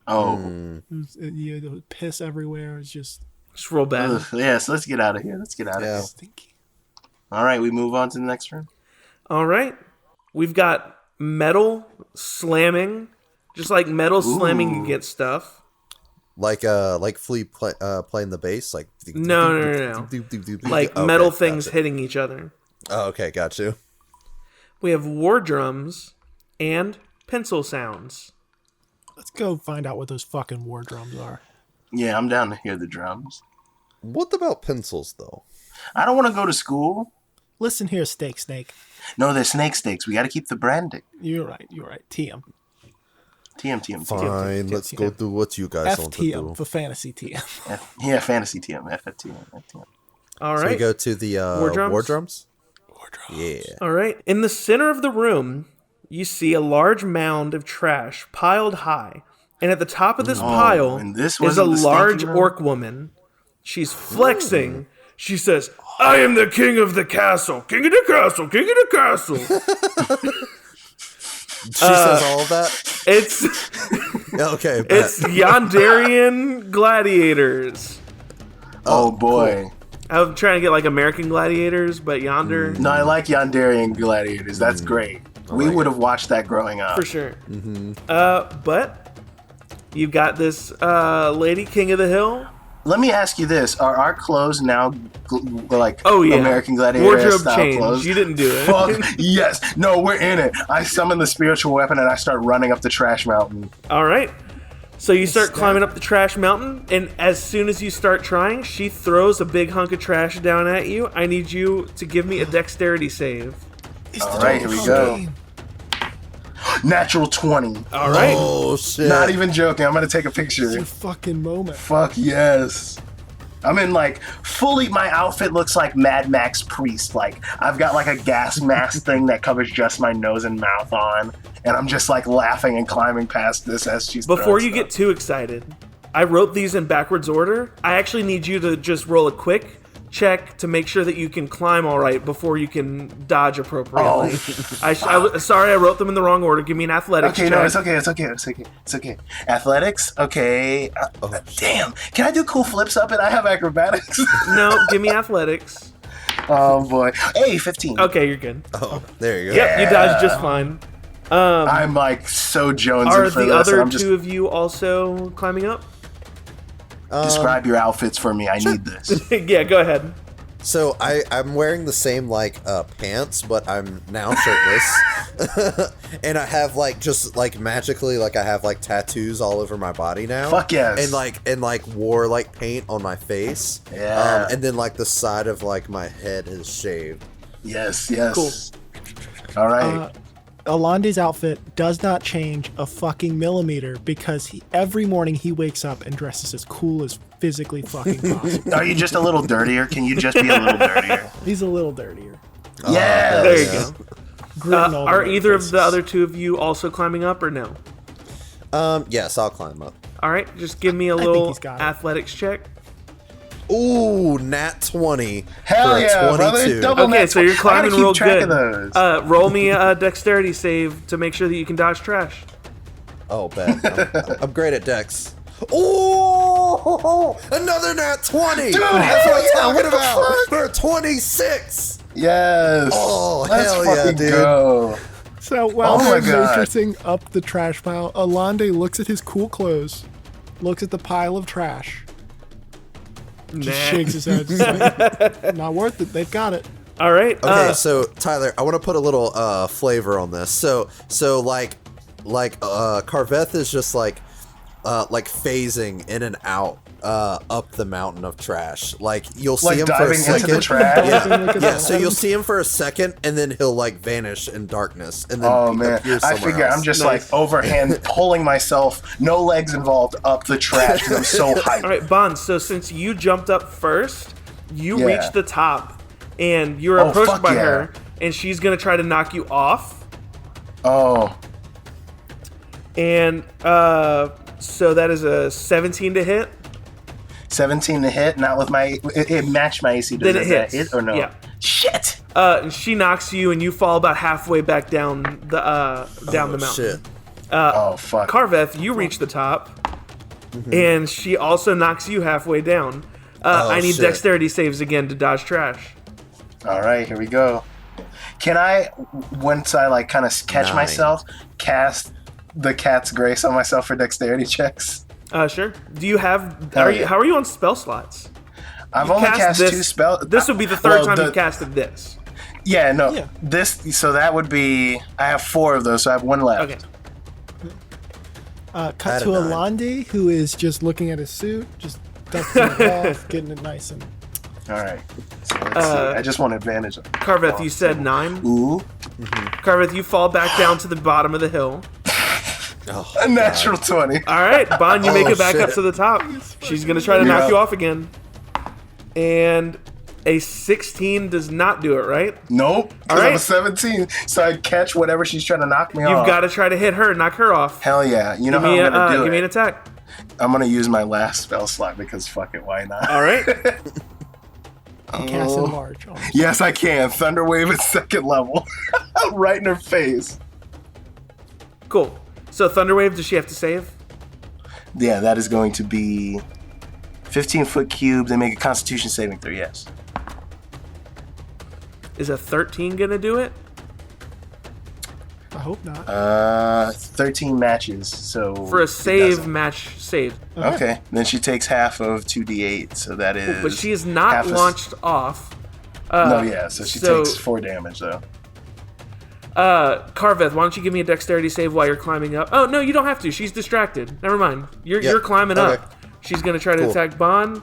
Oh, There was piss everywhere. It's just It's real bad. ugh. Yeah. So let's get out of here. Let's get out of Yeah. here. stinky. All right, we move on to the next room. All right. We've got metal slamming. Just like metal slamming against stuff. like Flea playing the bass, like No. Like Okay, metal things gotcha. hitting each other. Oh, okay, got you. We have war drums and pencil sounds. Let's go find out what those fucking war drums are. Yeah, I'm down to hear the drums. What about pencils though? I don't want to go to school. Listen here, Steak Snake. No, they're snake steaks. We got to keep the branding. You're right. TM. TM. Fine, let's go do what you guys want to FTM do. for fantasy TM. Yeah, fantasy TM. FTM. All So right. we go to the War drums? war drums? War drums. Yeah. All right. In the center of the room, you see a large mound of trash piled high. And at the top of this pile and this is a wasn't the large stinky room? orc woman. She's flexing. She says, I am the king of the castle. King of the castle. King of the castle. She says all of that? It's Okay, bet. it's Yandarian gladiators. Oh boy. I'm trying to get like American Gladiators, but Yonder. No, I like Yanderian Gladiators. That's great. We would have watched that growing up. For sure. But you've got this lady, King of the Hill. Let me ask you this: are our clothes now like American Gladiator wardrobe style change? clothes? You didn't do it. Fuck yes! No, we're in it. I summon the spiritual weapon and I start running up the trash mountain. All right. So you start climbing up the trash mountain, and as soon as you start trying, she throws a big hunk of trash down at you. I need you to give me a dexterity save. All right, here we go. Natural 20. All right. Oh shit! Not even joking. I'm gonna take a It's picture. your fucking moment. Fuck yes. I'm in like fully. My outfit looks like Mad Max Priest. Like I've got like a gas mask thing that covers just my nose and mouth on, and I'm just like laughing and climbing past this as she's. Before you get too excited, I wrote these in backwards order. I actually need you to just roll a quick check to make sure that you can climb all right before you can dodge appropriately. Sorry, I wrote them in the wrong order. Give me an athletics check. No, it's okay. Athletics, okay. Damn, can I do cool flips up and I have acrobatics? No, give me athletics. Oh boy. Hey, 15. Okay, you're good. Oh, there you go. Yep, you dodged just fine. I'm like so jonesing Are for the this. other I'm just two of you also climbing up? describe your outfits for me. I need this. Yeah, go ahead. So I'm wearing the same like pants, but I'm now shirtless, and I have like just like magically like I have like tattoos all over my body now. Fuck yes. And like war like paint on my face. Yeah. And then like the side of like my head is shaved. Yes. Cool. All right. Alande's outfit does not change a fucking millimeter because every morning he wakes up and dresses as cool as physically fucking possible. Are you just a little dirtier? Can you just be a little dirtier? He's a little dirtier. Yeah. There you Gritting go. all the Are right either of places. the other two of you also climbing up or no? Yes, I'll climb up. All right, just give me a think little he's got it. athletics check. Ooh, nat 20 Hell for a yeah, 22. brother. Double Okay, nat so you're 20. I climbing gotta real keep track good. of those. Roll me a dexterity save to make sure that you can dodge trash. Oh, bet. I'm great at dex. Oh, another nat 20. Dude, That's hell what I'm yeah, talking what the about. fuck? For a 26. Yes. Oh, Let's hell yeah, fucking dude. go. So while Oh my they're God. matrixing up the trash pile, Alande looks at his cool clothes, looks at the pile of trash, just shakes his head. Just like, not worth it. They've got it. All right. Okay, so Tyler, I want to put a little flavor on this. So like Carveth is just like phasing in and out up the mountain of trash. Like you'll see Like him for a diving into second. the trash? Yeah. So you'll see him for a second, and then he'll like vanish in darkness, and then Oh man, appear I somewhere figure else. I'm just Nice. like overhand pulling myself, no legs involved, up the trash because I'm so hyped. All right, Bond. So since you jumped up first, you Yeah. reached the top, and you're Oh, approached fuck by yeah. her, and she's gonna try to knock you off. Oh, And so that is a 17 to hit. 17 to hit, not with my. It matched my AC. Then it Does that hits. hit or no? Yeah. Shit. And she knocks you, and you fall about halfway back down the mountain. Shit. Oh fuck. Carveth, you reach the top, and she also knocks you halfway down. I need shit. dexterity saves again to dodge trash. All right, here we go. Can I, once I like kind of catch 9. myself, cast the cat's grace on myself for dexterity checks? Sure. Do you have? Hell yeah. How are you on spell slots? I've only cast this, 2 spells. This would be the third Well, time the- you've casted this. Yeah, no. Yeah. This, so that would be. I have 4 of those, so I have 1 left. Okay. Cut Add a to 9. Alande, who is just looking at his suit, just dusting it off, getting it nice and. All right. So let's see. I just want advantage. Carveth, you said 9. Ooh. Carveth, you fall back down to the bottom of the hill. Oh, A natural 20. All right, Bond, you make Oh, it back up shit. to the top. She's gonna try to Yeah. knock you off again. And a 16 does not do it, right? Nope. All Because I'm right. a 17, so I catch whatever she's trying to knock me off. You've got to try to hit her, knock her off. Hell yeah. You know Give how me, I'm going to do give me an it. attack. I'm going to use my last spell slot because fuck it, why not? All right. Cast enlarge. On him. Yes, I can. Thunder Wave at 2nd level. Right in her face. Cool. So Thunderwave, does she have to save? Yeah, that is going to be 15-foot cube. They make a Constitution saving throw. Yes. Is a 13 gonna do it? I hope not. 13 matches. So for a match save. Okay. Then she takes half of 2d8. So that is. But she is not launched off. So she takes 4 damage though. Carveth, why don't you give me a dexterity save while you're climbing up? Oh no, you don't have to. She's distracted. Never mind. You're climbing up. She's gonna try to attack Bond,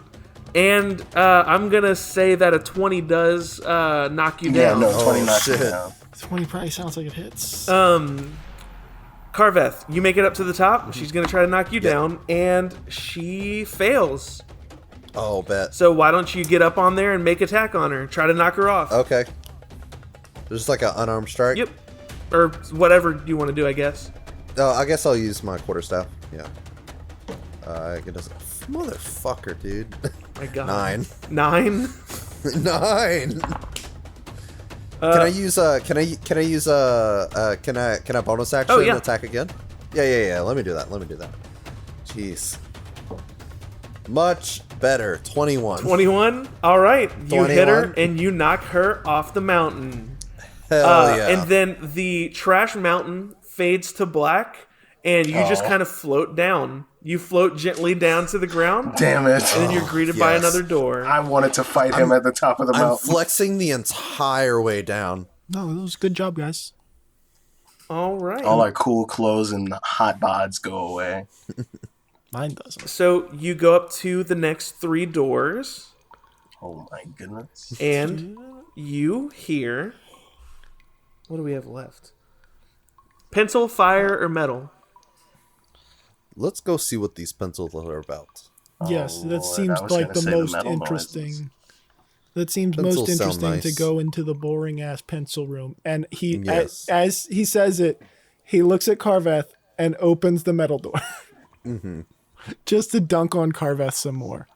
and I'm gonna say that a 20 does knock you down. Yeah, no, 20 knocks you down. 20 probably sounds like it hits. Carveth, you make it up to the top. She's gonna try to knock you down, and she fails. Oh, bet. So why don't you get up on there and make attack on her? Try to knock her off. Okay. Just like an unarmed strike? Yep. Or whatever you want to do, I guess. I guess I'll use my quarterstaff. Yeah. It doesn't. Motherfucker, dude. My God. 9. 9? 9. Can I use can I bonus action attack again? Yeah. Let me do that. Jeez. Much better. 21. 21? All right. You 21. hit her and you knock her off the mountain. Hell yeah. And then the trash mountain fades to black and you just kind of float down. You float gently down to the ground. Damn it. And then you're greeted by another door. I wanted to fight him at the top of the mountain. I'm flexing the entire way down. No, it was a good job, guys. All right. All our cool clothes and hot bods go away. Mine doesn't. So you go up to the next 3 doors. Oh my goodness. And you hear... What do we have left? Pencil, fire, or metal? Let's go see what these pencils are about. Yes, that Lord, seems like the most interesting. That seems Pencils most sound interesting to nice. go into the boring ass pencil room. And he, Yes. as he says it, he looks at Carveth and opens the metal door, just to dunk on Carveth some more.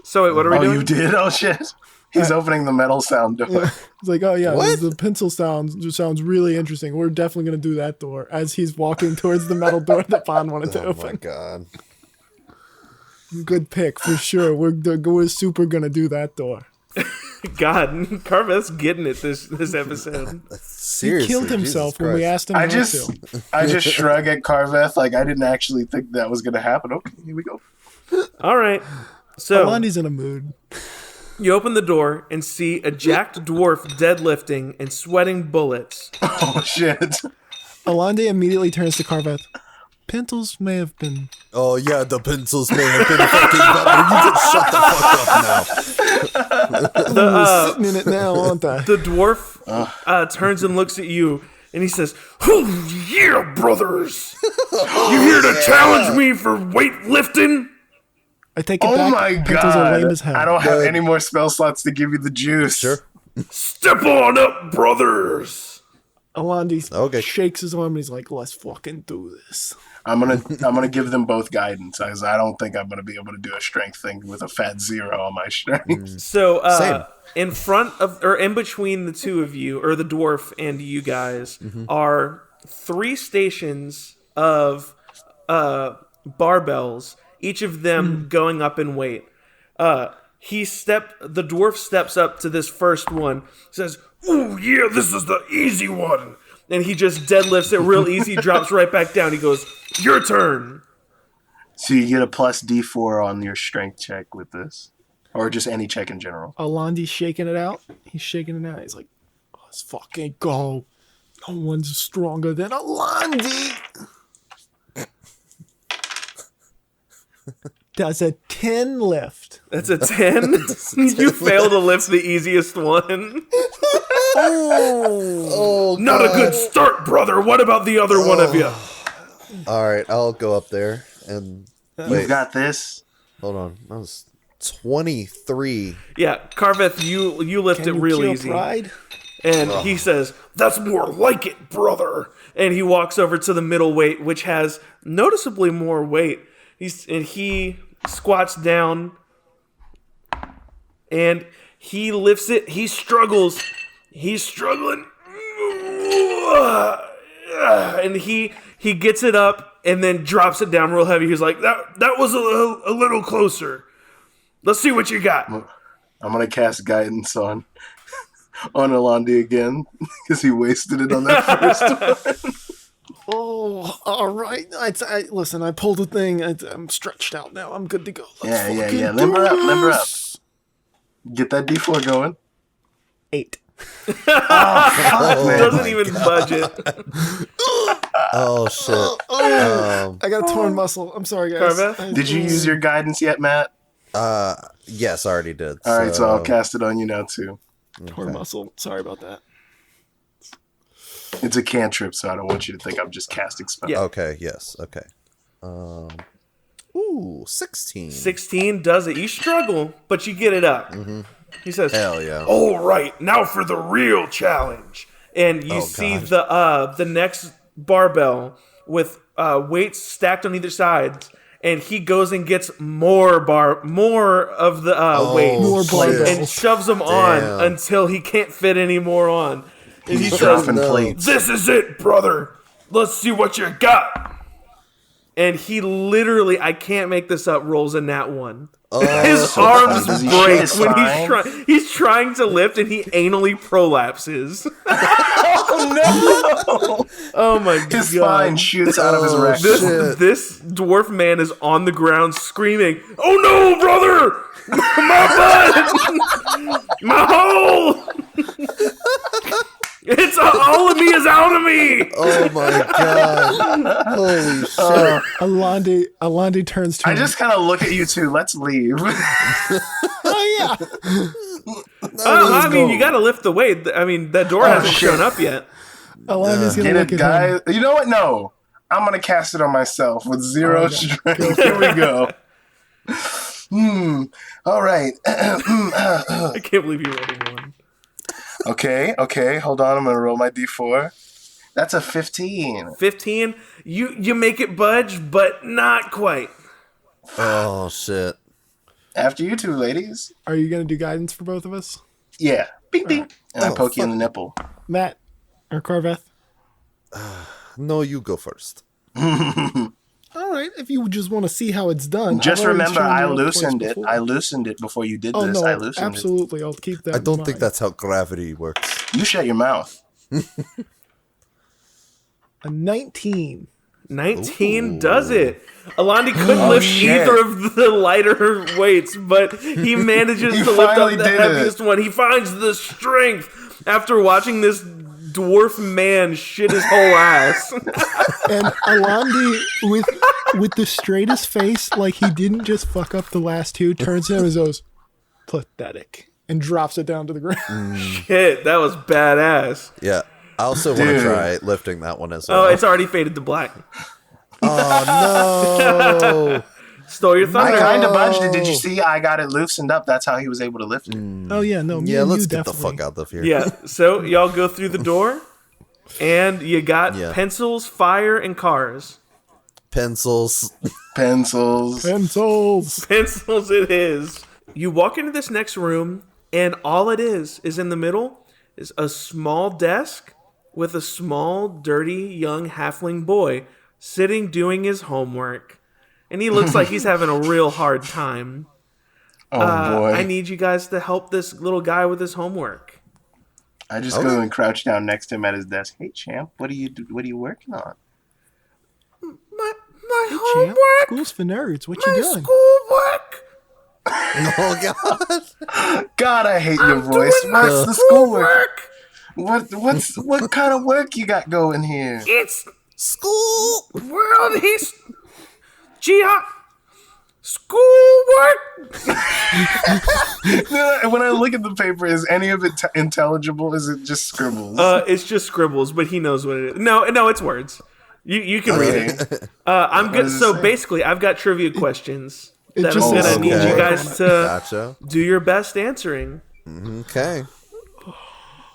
So wait, what are we doing? You did? Oh shit. He's opening the metal sound door. It's like, oh yeah, What? the pencil sounds really interesting. We're definitely gonna do that door. As he's walking towards the metal door that Bond wanted to Oh my open. god. Good pick for sure. We're super gonna do that door. God, Carveth's getting it this episode. Seriously. He killed himself Jesus when we Christ. asked him I not just to. shrug at Carveth like I didn't actually think that was gonna happen. Okay, here we go. All right. So Alandi's in a mood. you open the door and see a jacked dwarf deadlifting and sweating bullets. Oh shit. Alandi immediately turns to Carveth. Pencils may have been. Oh yeah, the pencils may have been fucking better. You can shut the fuck up now. Sitting in it now, aren't I? The dwarf turns and looks at you, and he says, "Oh yeah, brothers! You here to challenge me for weightlifting?" I take it Oh back. my Pencils are god. lame as hell. I don't have any more spell slots to give you the juice. Sure. Step on up, brothers! Alandi Okay. shakes his arm and he's like, "Let's fucking do this." I'm gonna give them both guidance, as I don't think I'm gonna be able to do a strength thing with a fat 0 on my strength. So, Same. in front of, or in between the two of you, or the dwarf and you guys, are 3 stations of barbells, each of them going up in weight. The dwarf steps up to this first one, says, "Ooh, yeah, this is the easy one." And he just deadlifts it real easy, drops right back down. He goes, "Your turn." So you get a plus D4 on your strength check with this, or just any check in general. Alandi's shaking it out. He's shaking it out. He's like, "Let's fucking go. No one's stronger than Alandi." Does a 10 lift? That's a 10. You fail to lift the easiest one. Oh, Not a good start, brother. What about the other one of you? all right, I'll go up there and You've got this. hold on. That was 23. Yeah, Carveth, you lift Can it you real kill easy. pride? And he says, "That's more like it, brother." And he walks over to the middle weight, which has noticeably more weight. He squats down and he lifts it. He struggles. He's struggling. And he gets it up and then drops it down real heavy. He's like, that was a little closer. Let's see what you got. I'm gonna cast guidance on Alandi again because he wasted it on that first one. Oh, all right. Listen, I pulled a thing. I'm stretched out now. I'm good to go. Yeah. Limber up. Get that D4 going. 8. Oh, fuck, man. Doesn't even budget. Oh, shit. I got a torn muscle. I'm sorry, guys. Carveth? Did you use your guidance yet, Matt? Yes, I already did. All right, so I'll cast it on you now, too. Torn muscle. Sorry about that. It's a cantrip, so I don't want you to think I'm just casting spells. Yeah. Okay, yes, okay. 16. 16 does it. You struggle, but you get it up. Mm-hmm. He says, Hell yeah. all right, now for the real challenge. And you see the next barbell with weights stacked on either side. And he goes and gets more of the weights. More barbells. And shoves them on until he can't fit any more on. And He's dropping plates. This is it, brother. Let's see what you got. And he literally, I can't make this up, rolls a nat 1. His arms break when he's trying to lift and he anally prolapses. Oh, no. Oh, my God. His spine shoots out of his rectum. This dwarf man is on the ground screaming, "Oh, no, brother! My butt! My hole! It's all of me is out of me!" Oh my god. Holy shit. Alandi turns to I him. just kind of look at you two. Let's leave. Oh, yeah. I mean, you gotta lift the weight. I mean, that door hasn't shown up yet. Alandi's going Get to it, look at him. guys. You know what? No. I'm going to cast it on myself with 0 strength. Here we go. All right. I can't believe you rolled one. Okay. Hold on. I'm going to roll my D4. That's a 15. 15. You make it budge, but not quite. Oh shit. After you two, ladies. Are you going to do guidance for both of us? Yeah. Bing, bing. And I poke you in the nipple. Matt or Carveth? No, you go first. All right, if you just want to see how it's done. Just I've already remember, shown I you up twice loosened it. before. I loosened it before you did Oh, this. no, I loosened absolutely. I'll keep that I don't in think mind. that's how gravity works. it. You shut your mouth. A 19. 19 Ooh. does it. Alandi couldn't lift shit. either of the lighter weights, but he manages He to lift up finally the did it. heaviest one. He finds the strength after watching this dwarf man shit his whole ass. And Alandi, with the straightest face, like he didn't just fuck up the last two, turns to him and goes, pathetic, and drops it down to the ground. Shit, that was badass. Yeah. I also want to try lifting that one as well. Oh, it's already faded to black. Oh no. Stole your I thunder. kind of budged it. Did you see? I got it loosened up. That's how he was able to lift it. Oh, yeah, no, me Yeah, and let's you get the definitely. fuck out of here. Yeah, so y'all go through the door, and you got pencils, fire, and cars. Pencils. Pencils. Pencils. Pencils it is. You walk into this next room, and all it is in the middle is a small desk with a small, dirty, young halfling boy sitting doing his homework. And he looks like he's having a real hard time. Oh boy! I need you guys to help this little guy with his homework. I just go and crouch down next to him at his desk. Hey, champ, what are you working on? My Champ, homework? school's for nerds. What you doing? Schoolwork? Oh god. God, I hate your voice. Doing my What's the schoolwork? What kind of work you got going here? It's School. world schoolwork. When I look at the paper, is any of it intelligible? Is it just scribbles? It's just scribbles, but he knows what it is. No, it's words. You can read it. I'm good. So basically, I've got trivia questions that I'm just gonna need you guys to Gotcha. do your best answering. Okay.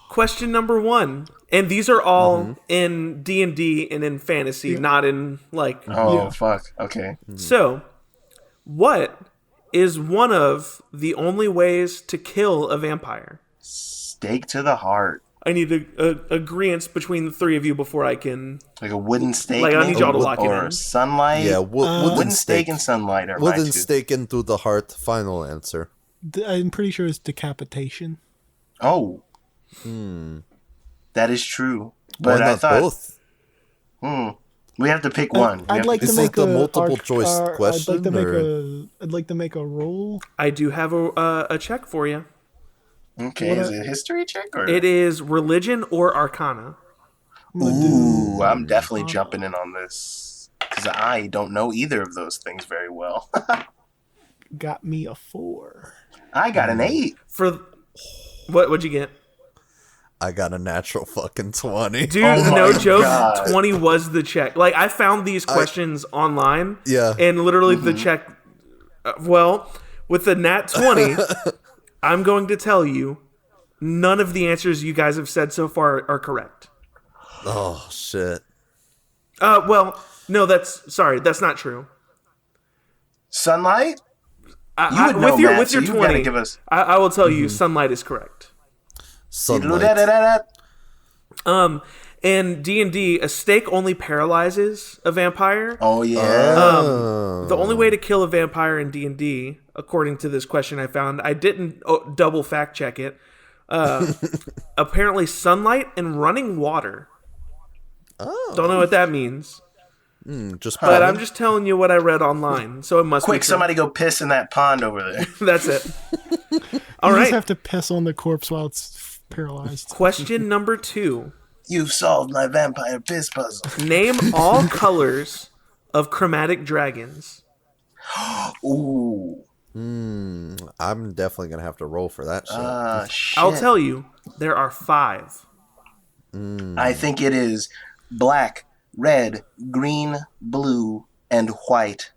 Question number 1, and these are all in D&D and in fantasy, not in like. Oh fuck. Okay. So, what is one of the only ways to kill a vampire? Stake to the heart. I need a agreement between the three of you before I can. Like a wooden stake. Like I need y'all to lock it or in. Sunlight. Yeah, wooden stake and sunlight are my wooden two. stake into the heart. Final answer. I'm pretty sure it's decapitation. Oh, that is true. But Why I not thought both? we have to pick one. I'd like to Is make this the a multiple choice question, I'd like to make a roll. I do have a check for you. Okay, is it a history check or? It is religion or arcana. Ooh, I'm definitely jumping in on this because I don't know either of those things very well. Got me a 4. I got an 8. For what'd you get? I got a natural fucking 20. Dude, Oh no my joke. God. 20 was the check. Like I found these questions online. Yeah. And literally the check. Well, with the nat 20, I'm going to tell you, none of the answers you guys have said so far are correct. Oh, shit. Well, no, that's not true. Sunlight? I, would know, with your Matt, with so your you gotta 20, give us- I will tell you, sunlight is correct. Sunlight. In D&D, a stake only paralyzes a vampire. Oh yeah. The only way to kill a vampire in D&D, according to this question I found, I didn't double fact check it. Apparently, sunlight and running water. Oh. Don't know what that means, Just but I'm just telling you what I read online, so it must be Quick, true. somebody go piss in that pond over there. That's it. All You right. just have to piss on the corpse while it's paralyzed. Question number 2. You've solved my vampire piss puzzle. Name all colors of chromatic dragons. Ooh. I'm definitely going to have to roll for that shit. Shit. I'll tell you, there are 5. I think it is black, red, green, blue, and white.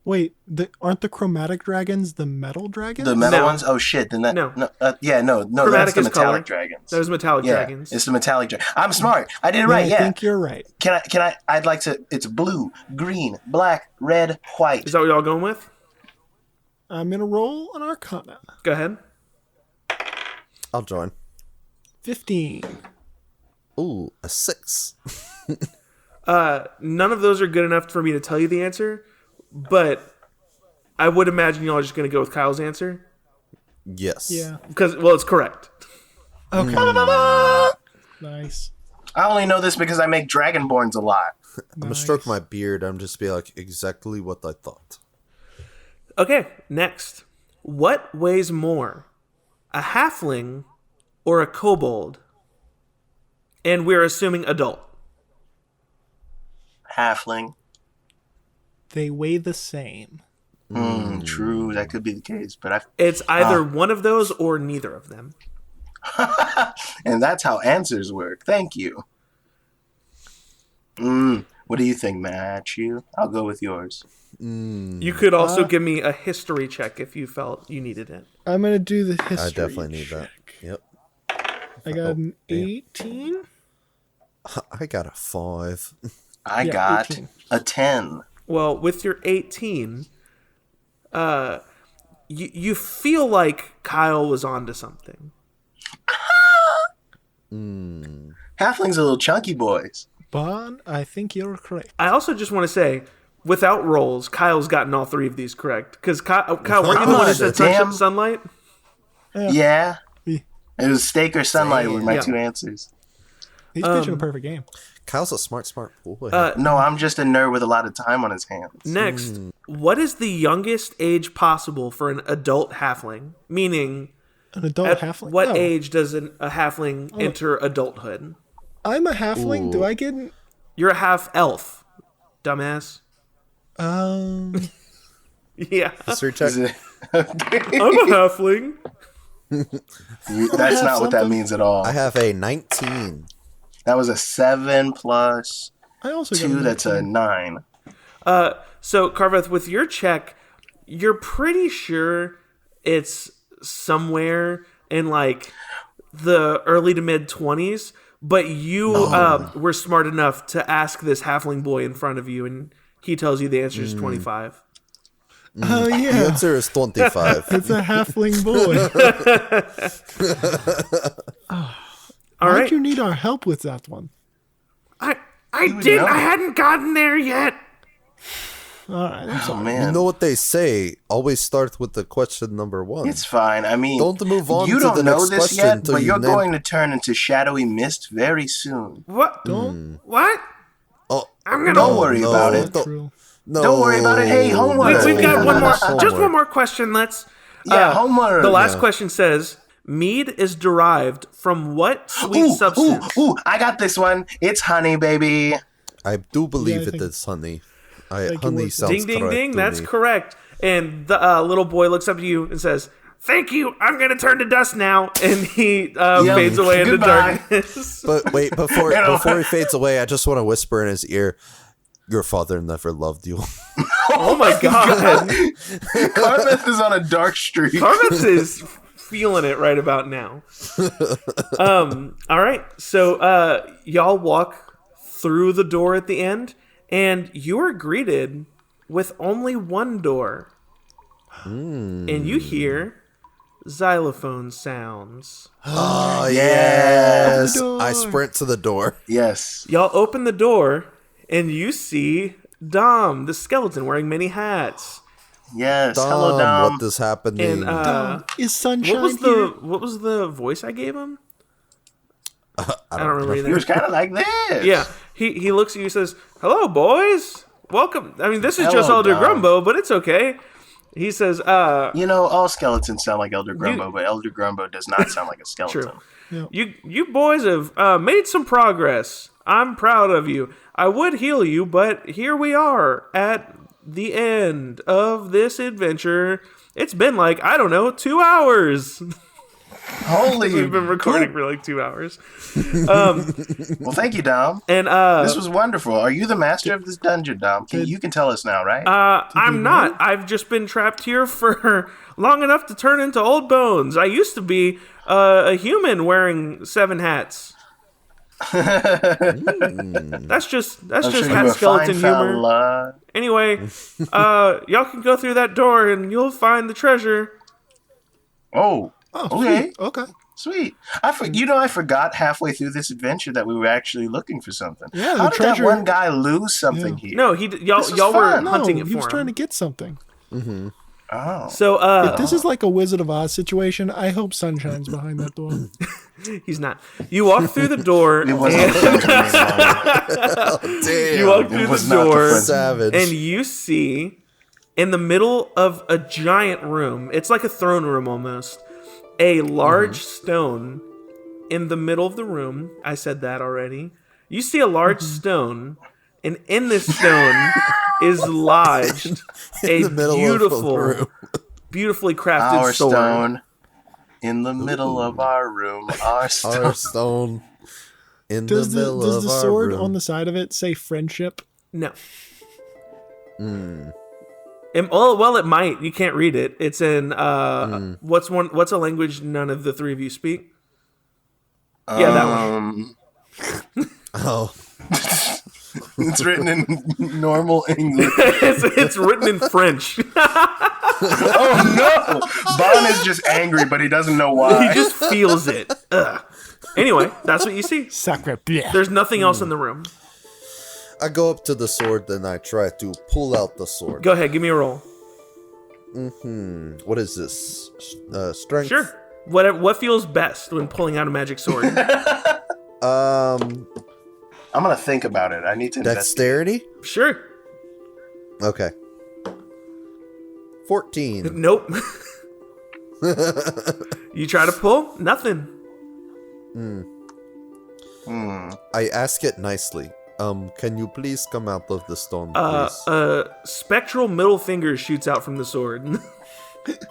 Wait, aren't the chromatic dragons the metal dragons? The metal No. ones? Oh shit! Then that No. no, that's Chromatic the is metallic color. dragons. Those metallic Yeah, dragons. it's the metallic dragon. I'm smart. I did it right. I Yeah. think you're right. Can I? I'd like to. It's blue, green, black, red, white. Is that what y'all going with? I'm gonna roll an Arcana. Go ahead. I'll join. 15. Ooh, a 6. None of those are good enough for me to tell you the answer, but I would imagine y'all are just going to go with Kyle's answer. Yes. Yeah. Because, well, it's correct. Okay. Nice. I only know this because I make dragonborns a lot. I'm going to stroke my beard. I'm just be like, exactly what I thought. Okay, next. What weighs more, a halfling or a kobold? And we're assuming adult. Halfling. They weigh the same. True, that could be the case, but It's either one of those or neither of them. and that's how answers work. Thank you. What do you think, Matthew? I'll go with yours. You could also give me a history check if you felt you needed it. I'm gonna do the history. I definitely need that. Yep. I got an 18. I got a 5. I Yeah, got 18. a 10. Well, with your 18, you feel like Kyle was onto something. Halflings are little chunky boys. But I think you're correct. I also just want to say, without rolls, Kyle's gotten all 3 of these correct. Because Kyle, weren't you the one who said Damn. sunlight? Yeah. Yeah. It was steak or sunlight were my Yeah. 2 answers. He's pitching a perfect game. Kyle's a smart boy. No, I'm just a nerd with a lot of time on his hands. Next, what is the youngest age possible for an adult halfling? Meaning, An adult at halfling. what Oh, age does a halfling enter adulthood? I'm a halfling. Do I get an... You're a half elf, dumbass. Yeah, History check. Is it- I'm a halfling. That's not what that means at all. I have a 19. That was a 7 plus I also got 2. a That's a 9. So, Carveth, with your check, you're pretty sure it's somewhere in like the early to mid 20s, but you were smart enough to ask this halfling boy in front of you, and he tells you the answer is 25. Oh, The yeah. answer is 25. It's a halfling boy. All Why'd right. you need our help with that one? I didn't. I hadn't gotten there yet. All right, I'm sorry. Man. You know what they say? Always start with the question number 1. It's fine. I mean, Don't move on you to the don't know next this question yet, until but you you're name- going to turn into shadowy mist very soon. What? What? Oh, I'm gonna. Don't worry no, about it. Don't, no, Don't worry about it. Hey, homework. We've got one more. Homework. Just one more question. Let's. Yeah, homework. The last question says, mead is derived from what sweet substance? I got this one. It's honey, baby. I do believe I it think- is honey. think it Honey was- sounds Ding, ding, correct ding. to That's me. correct. And the little boy looks up to you and says, "Thank you. I'm going to turn to dust now." And he fades away into Goodbye. darkness. But wait, before You know- before he fades away, I just want to whisper in his ear, "Your father never loved you." Oh my God. Carmeth is on a dark streak. Carmeth is feeling it right about now. All right. So y'all walk through the door at the end, and you are greeted with only one door. And you hear xylophone sounds. Oh yes. yes! I sprint to the door. Yes. Y'all open the door, and you see Dom, the skeleton, wearing many hats. Yes. Hello, Dom. What is happening? And Is sunshine what was here? what was the voice I gave him? I don't remember He either. was kind of like this. Yeah, he looks at you and says, "Hello, boys. Welcome." I mean, this is just Hello, Elder Dom. Grumbo, but it's okay. He says, You know, all skeletons sound like Elder Grumbo, but Elder Grumbo does not sound like a skeleton. True. You boys have made some progress. I'm proud of you. I would heal you, but here we are at the end of this adventure. It's been like, I don't know, 2 hours. Holy. We've been recording for like 2 hours. Well, thank you, Dom. And This was wonderful. Are you the master of this dungeon, Dom? You can tell us now, right? I'm not. I've just been trapped here for long enough to turn into old bones. I used to be a human wearing 7 hats. That's just I'm sure you hat were skeleton fine, humor. fella. Anyway, y'all can go through that door and you'll find the treasure. Oh, okay. Sweet. Okay. Sweet. I forgot halfway through this adventure that we were actually looking for something. Yeah, the How did treasure- that one guy lose something here? No, y'all This was were fun. hunting No, it he was for trying him. to get something. Oh. So If this is like a Wizard of Oz situation, I hope Sunshine's behind that door. he's not. You walk through the door. It wasn't Damn, You walk It through was the not the door, friend. savage. and you see in the middle of a giant room, it's like a throne room almost, a large stone in the middle of the room. I said that already. You see a large stone, and in this stone is lodged a the middle of the beautiful, room. beautifully crafted Our sword. stone in the middle of our room. Our stone. Our stone in Does the middle does of the our sword room. on the side of it say friendship? No. Well, it might. You can't read it. It's in what's a language none of the three of you speak? Yeah, that one. Oh, It's written in normal English. It's written in French. Oh no! Bon is just angry, but he doesn't know He why. just feels it. Ugh. Anyway, that's what you see. Sacre bleu. There's nothing else in the room. I go up to the sword and I try to pull out the sword. Go ahead, give me a roll. What is this? Strength? Sure. What feels best when pulling out a magic sword? Um, I'm gonna think about it. I need to investigate. dexterity? Sure. Okay. 14. Nope. You try to pull, nothing. I ask it nicely. Can you please come out of the stone, A please? spectral middle finger shoots out from the sword.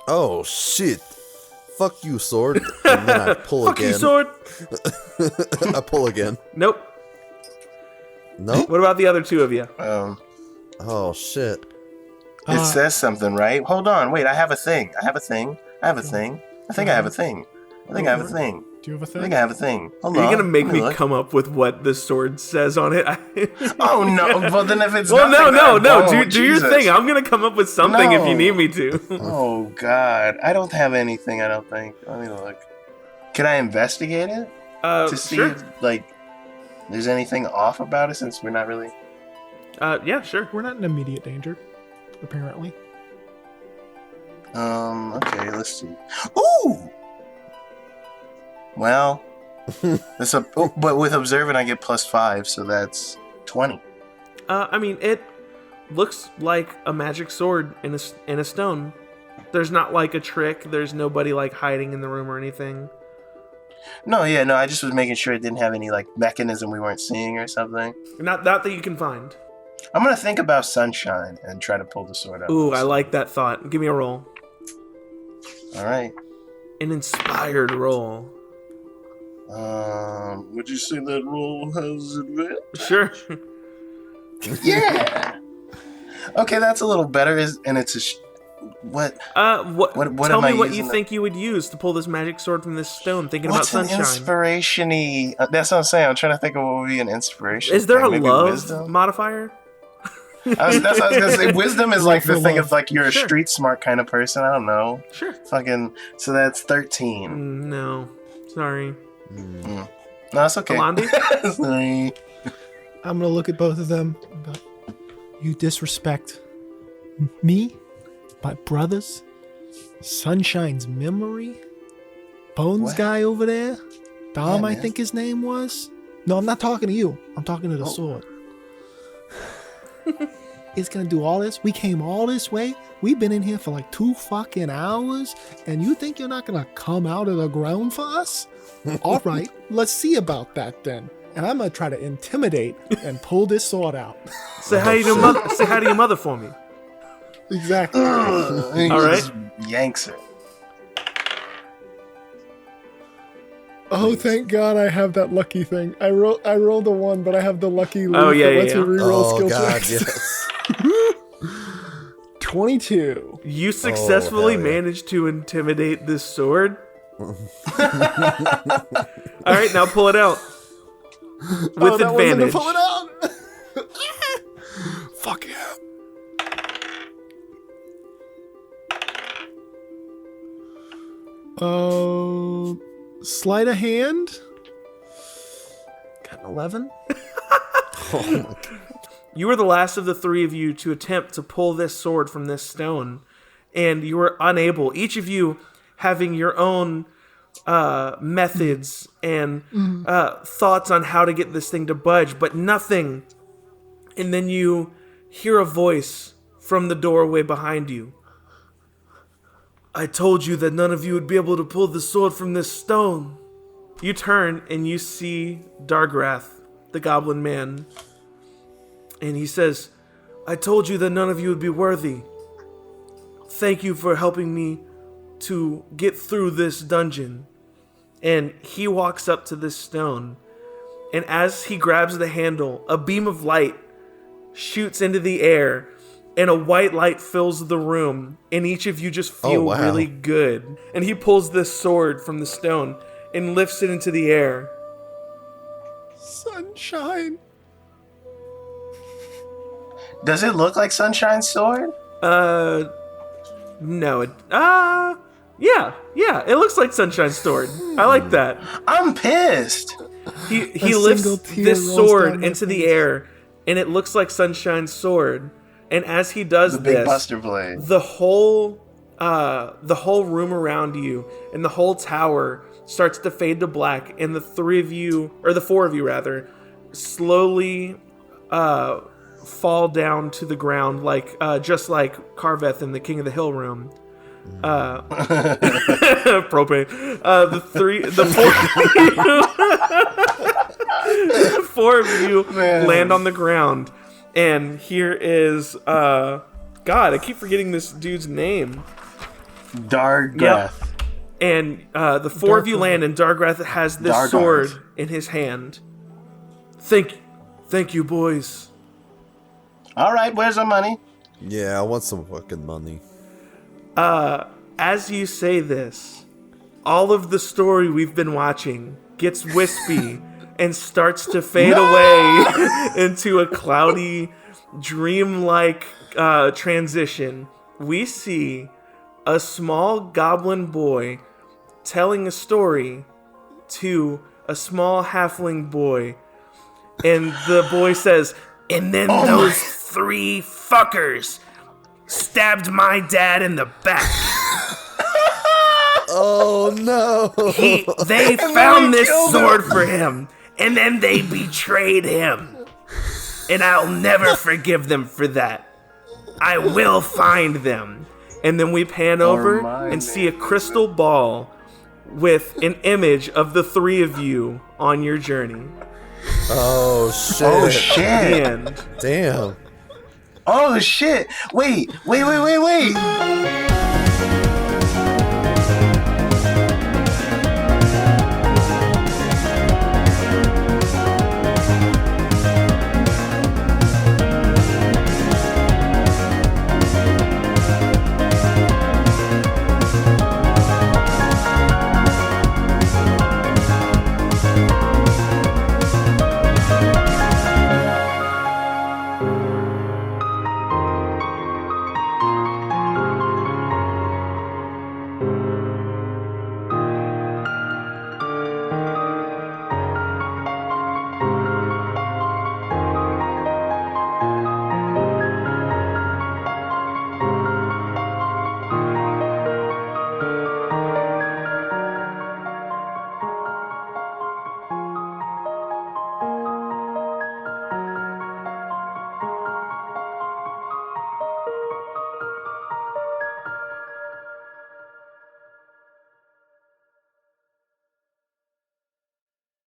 Oh, shit. Fuck you, sword. And then I pull Fuck again. you, sword. I pull again. Nope. No? What about the other two of you? Oh, shit. It says something, right? Hold on, wait. I have a thing. I have a thing. I have a thing. I think I have a thing. I think I have a thing. Do you have a I thing? think I have a thing. Hold Are on. you gonna make let me look. come up with what the sword says on it? Oh no! Well, then if it's Well, nothing, no. then I Do won't. your Jesus. thing. I'm gonna come up with something if you No. need me to. Oh God, I don't have anything. I don't think. Let me look. Can I investigate it? To see sure. if, like, there's anything off about it, since we're not really... Yeah, sure. We're not in immediate danger, apparently. Okay, let's see. Ooh! Well, but with observant I get +5, so that's 20. I mean, it looks like a magic sword in a stone. There's not like a trick. There's nobody like hiding in the room or anything. No, I just was making sure it didn't have any like mechanism we weren't seeing or something. Not that you can find. I'm gonna think about sunshine and try to pull the sword out. Ooh, I like that thought. Give me a roll. All right. An inspired roll. Would you say that roll has advantage? Sure. Yeah. Okay, that's a little better. And it's a what? What tell me what you using think you would use to pull this magic sword from this stone. Thinking What's about an sunshine. inspiration-y? That's what I'm saying. I'm trying to think of what would be an inspiration. Is there thing. a Maybe love wisdom? modifier? That's what I was gonna say. Wisdom is like the for thing love. of like you're a Sure. street smart kind of person. I don't know. Sure. Fucking. So that's 13. No, sorry. No, that's okay. Alandi? Sorry. I'm gonna look at both of them. But you disrespect me, my brothers, Sunshine's memory, Bones What? guy over there, Dom, Yeah, I man. think his name was. No, I'm not talking to you. I'm talking to the Oh. sword. It's gonna do all this. We came all this way. We've been in here for like 2 fucking hours, and you think you're not gonna come out of the ground for us? All right, let's see about that then. And I'm gonna try to intimidate and pull this sword out. Say hi to your mother. Say hi to your mother for me. Exactly. He All just yanks it. Oh, thank God I have that lucky thing. I rolled a 1, but I have the lucky leaf Oh, yeah, that lets yeah, me yeah. reroll Oh skill god, checks. yes. 22. You successfully hell yeah. managed to intimidate this sword. All right, now pull it out with Oh, that wasn't to advantage. pull it out. Fuck yeah. Sleight of hand. Got an 11. You were the last of the three of you to attempt to pull this sword from this stone, and you were unable. Each of you having your own methods and thoughts on how to get this thing to budge, but nothing. And then you hear a voice from the doorway behind you. I told you that none of you would be able to pull the sword from this stone. You turn and you see Dargrath, the goblin man. And he says, I told you that none of you would be worthy. Thank you for helping me to get through this dungeon. And he walks up to this stone. And as he grabs the handle, a beam of light shoots into the air. And a white light fills the room. And each of you just feel wow. really good. And he pulls this sword from the stone and lifts it into the air. Sunshine. Does it look like Sunshine's sword? No. Yeah. It looks like Sunshine's sword. I like that. I'm pissed. He A single lifts tear this rolls sword down my into the face. air, and it looks like Sunshine's sword. And as he does The big this, Buster Blade. the whole room around you and the whole tower starts to fade to black, and the four of you rather, slowly fall down to the ground, like just like Carveth in the King of the Hill room. Propane. The four of you Man. land on the ground, and here is God, I keep forgetting this dude's name. Dargrath. And the four of you land, and Dargrath has this Dargarth. sword in his hand. Thank you, boys. All right, where's our money? Yeah, I want some fucking money. As you say this, all of the story we've been watching gets wispy and starts to fade away into a cloudy, dreamlike transition. We see a small goblin boy telling a story to a small halfling boy. And the boy says, and then those 3 fuckers stabbed my dad in the back. Oh no! They found this sword for him, and then they betrayed him. And I'll never forgive them for that. I will find them. And then we pan over and see a crystal ball with an image of the 3 of you on your journey. Oh shit! Oh shit! The end. Damn. Oh shit! Wait!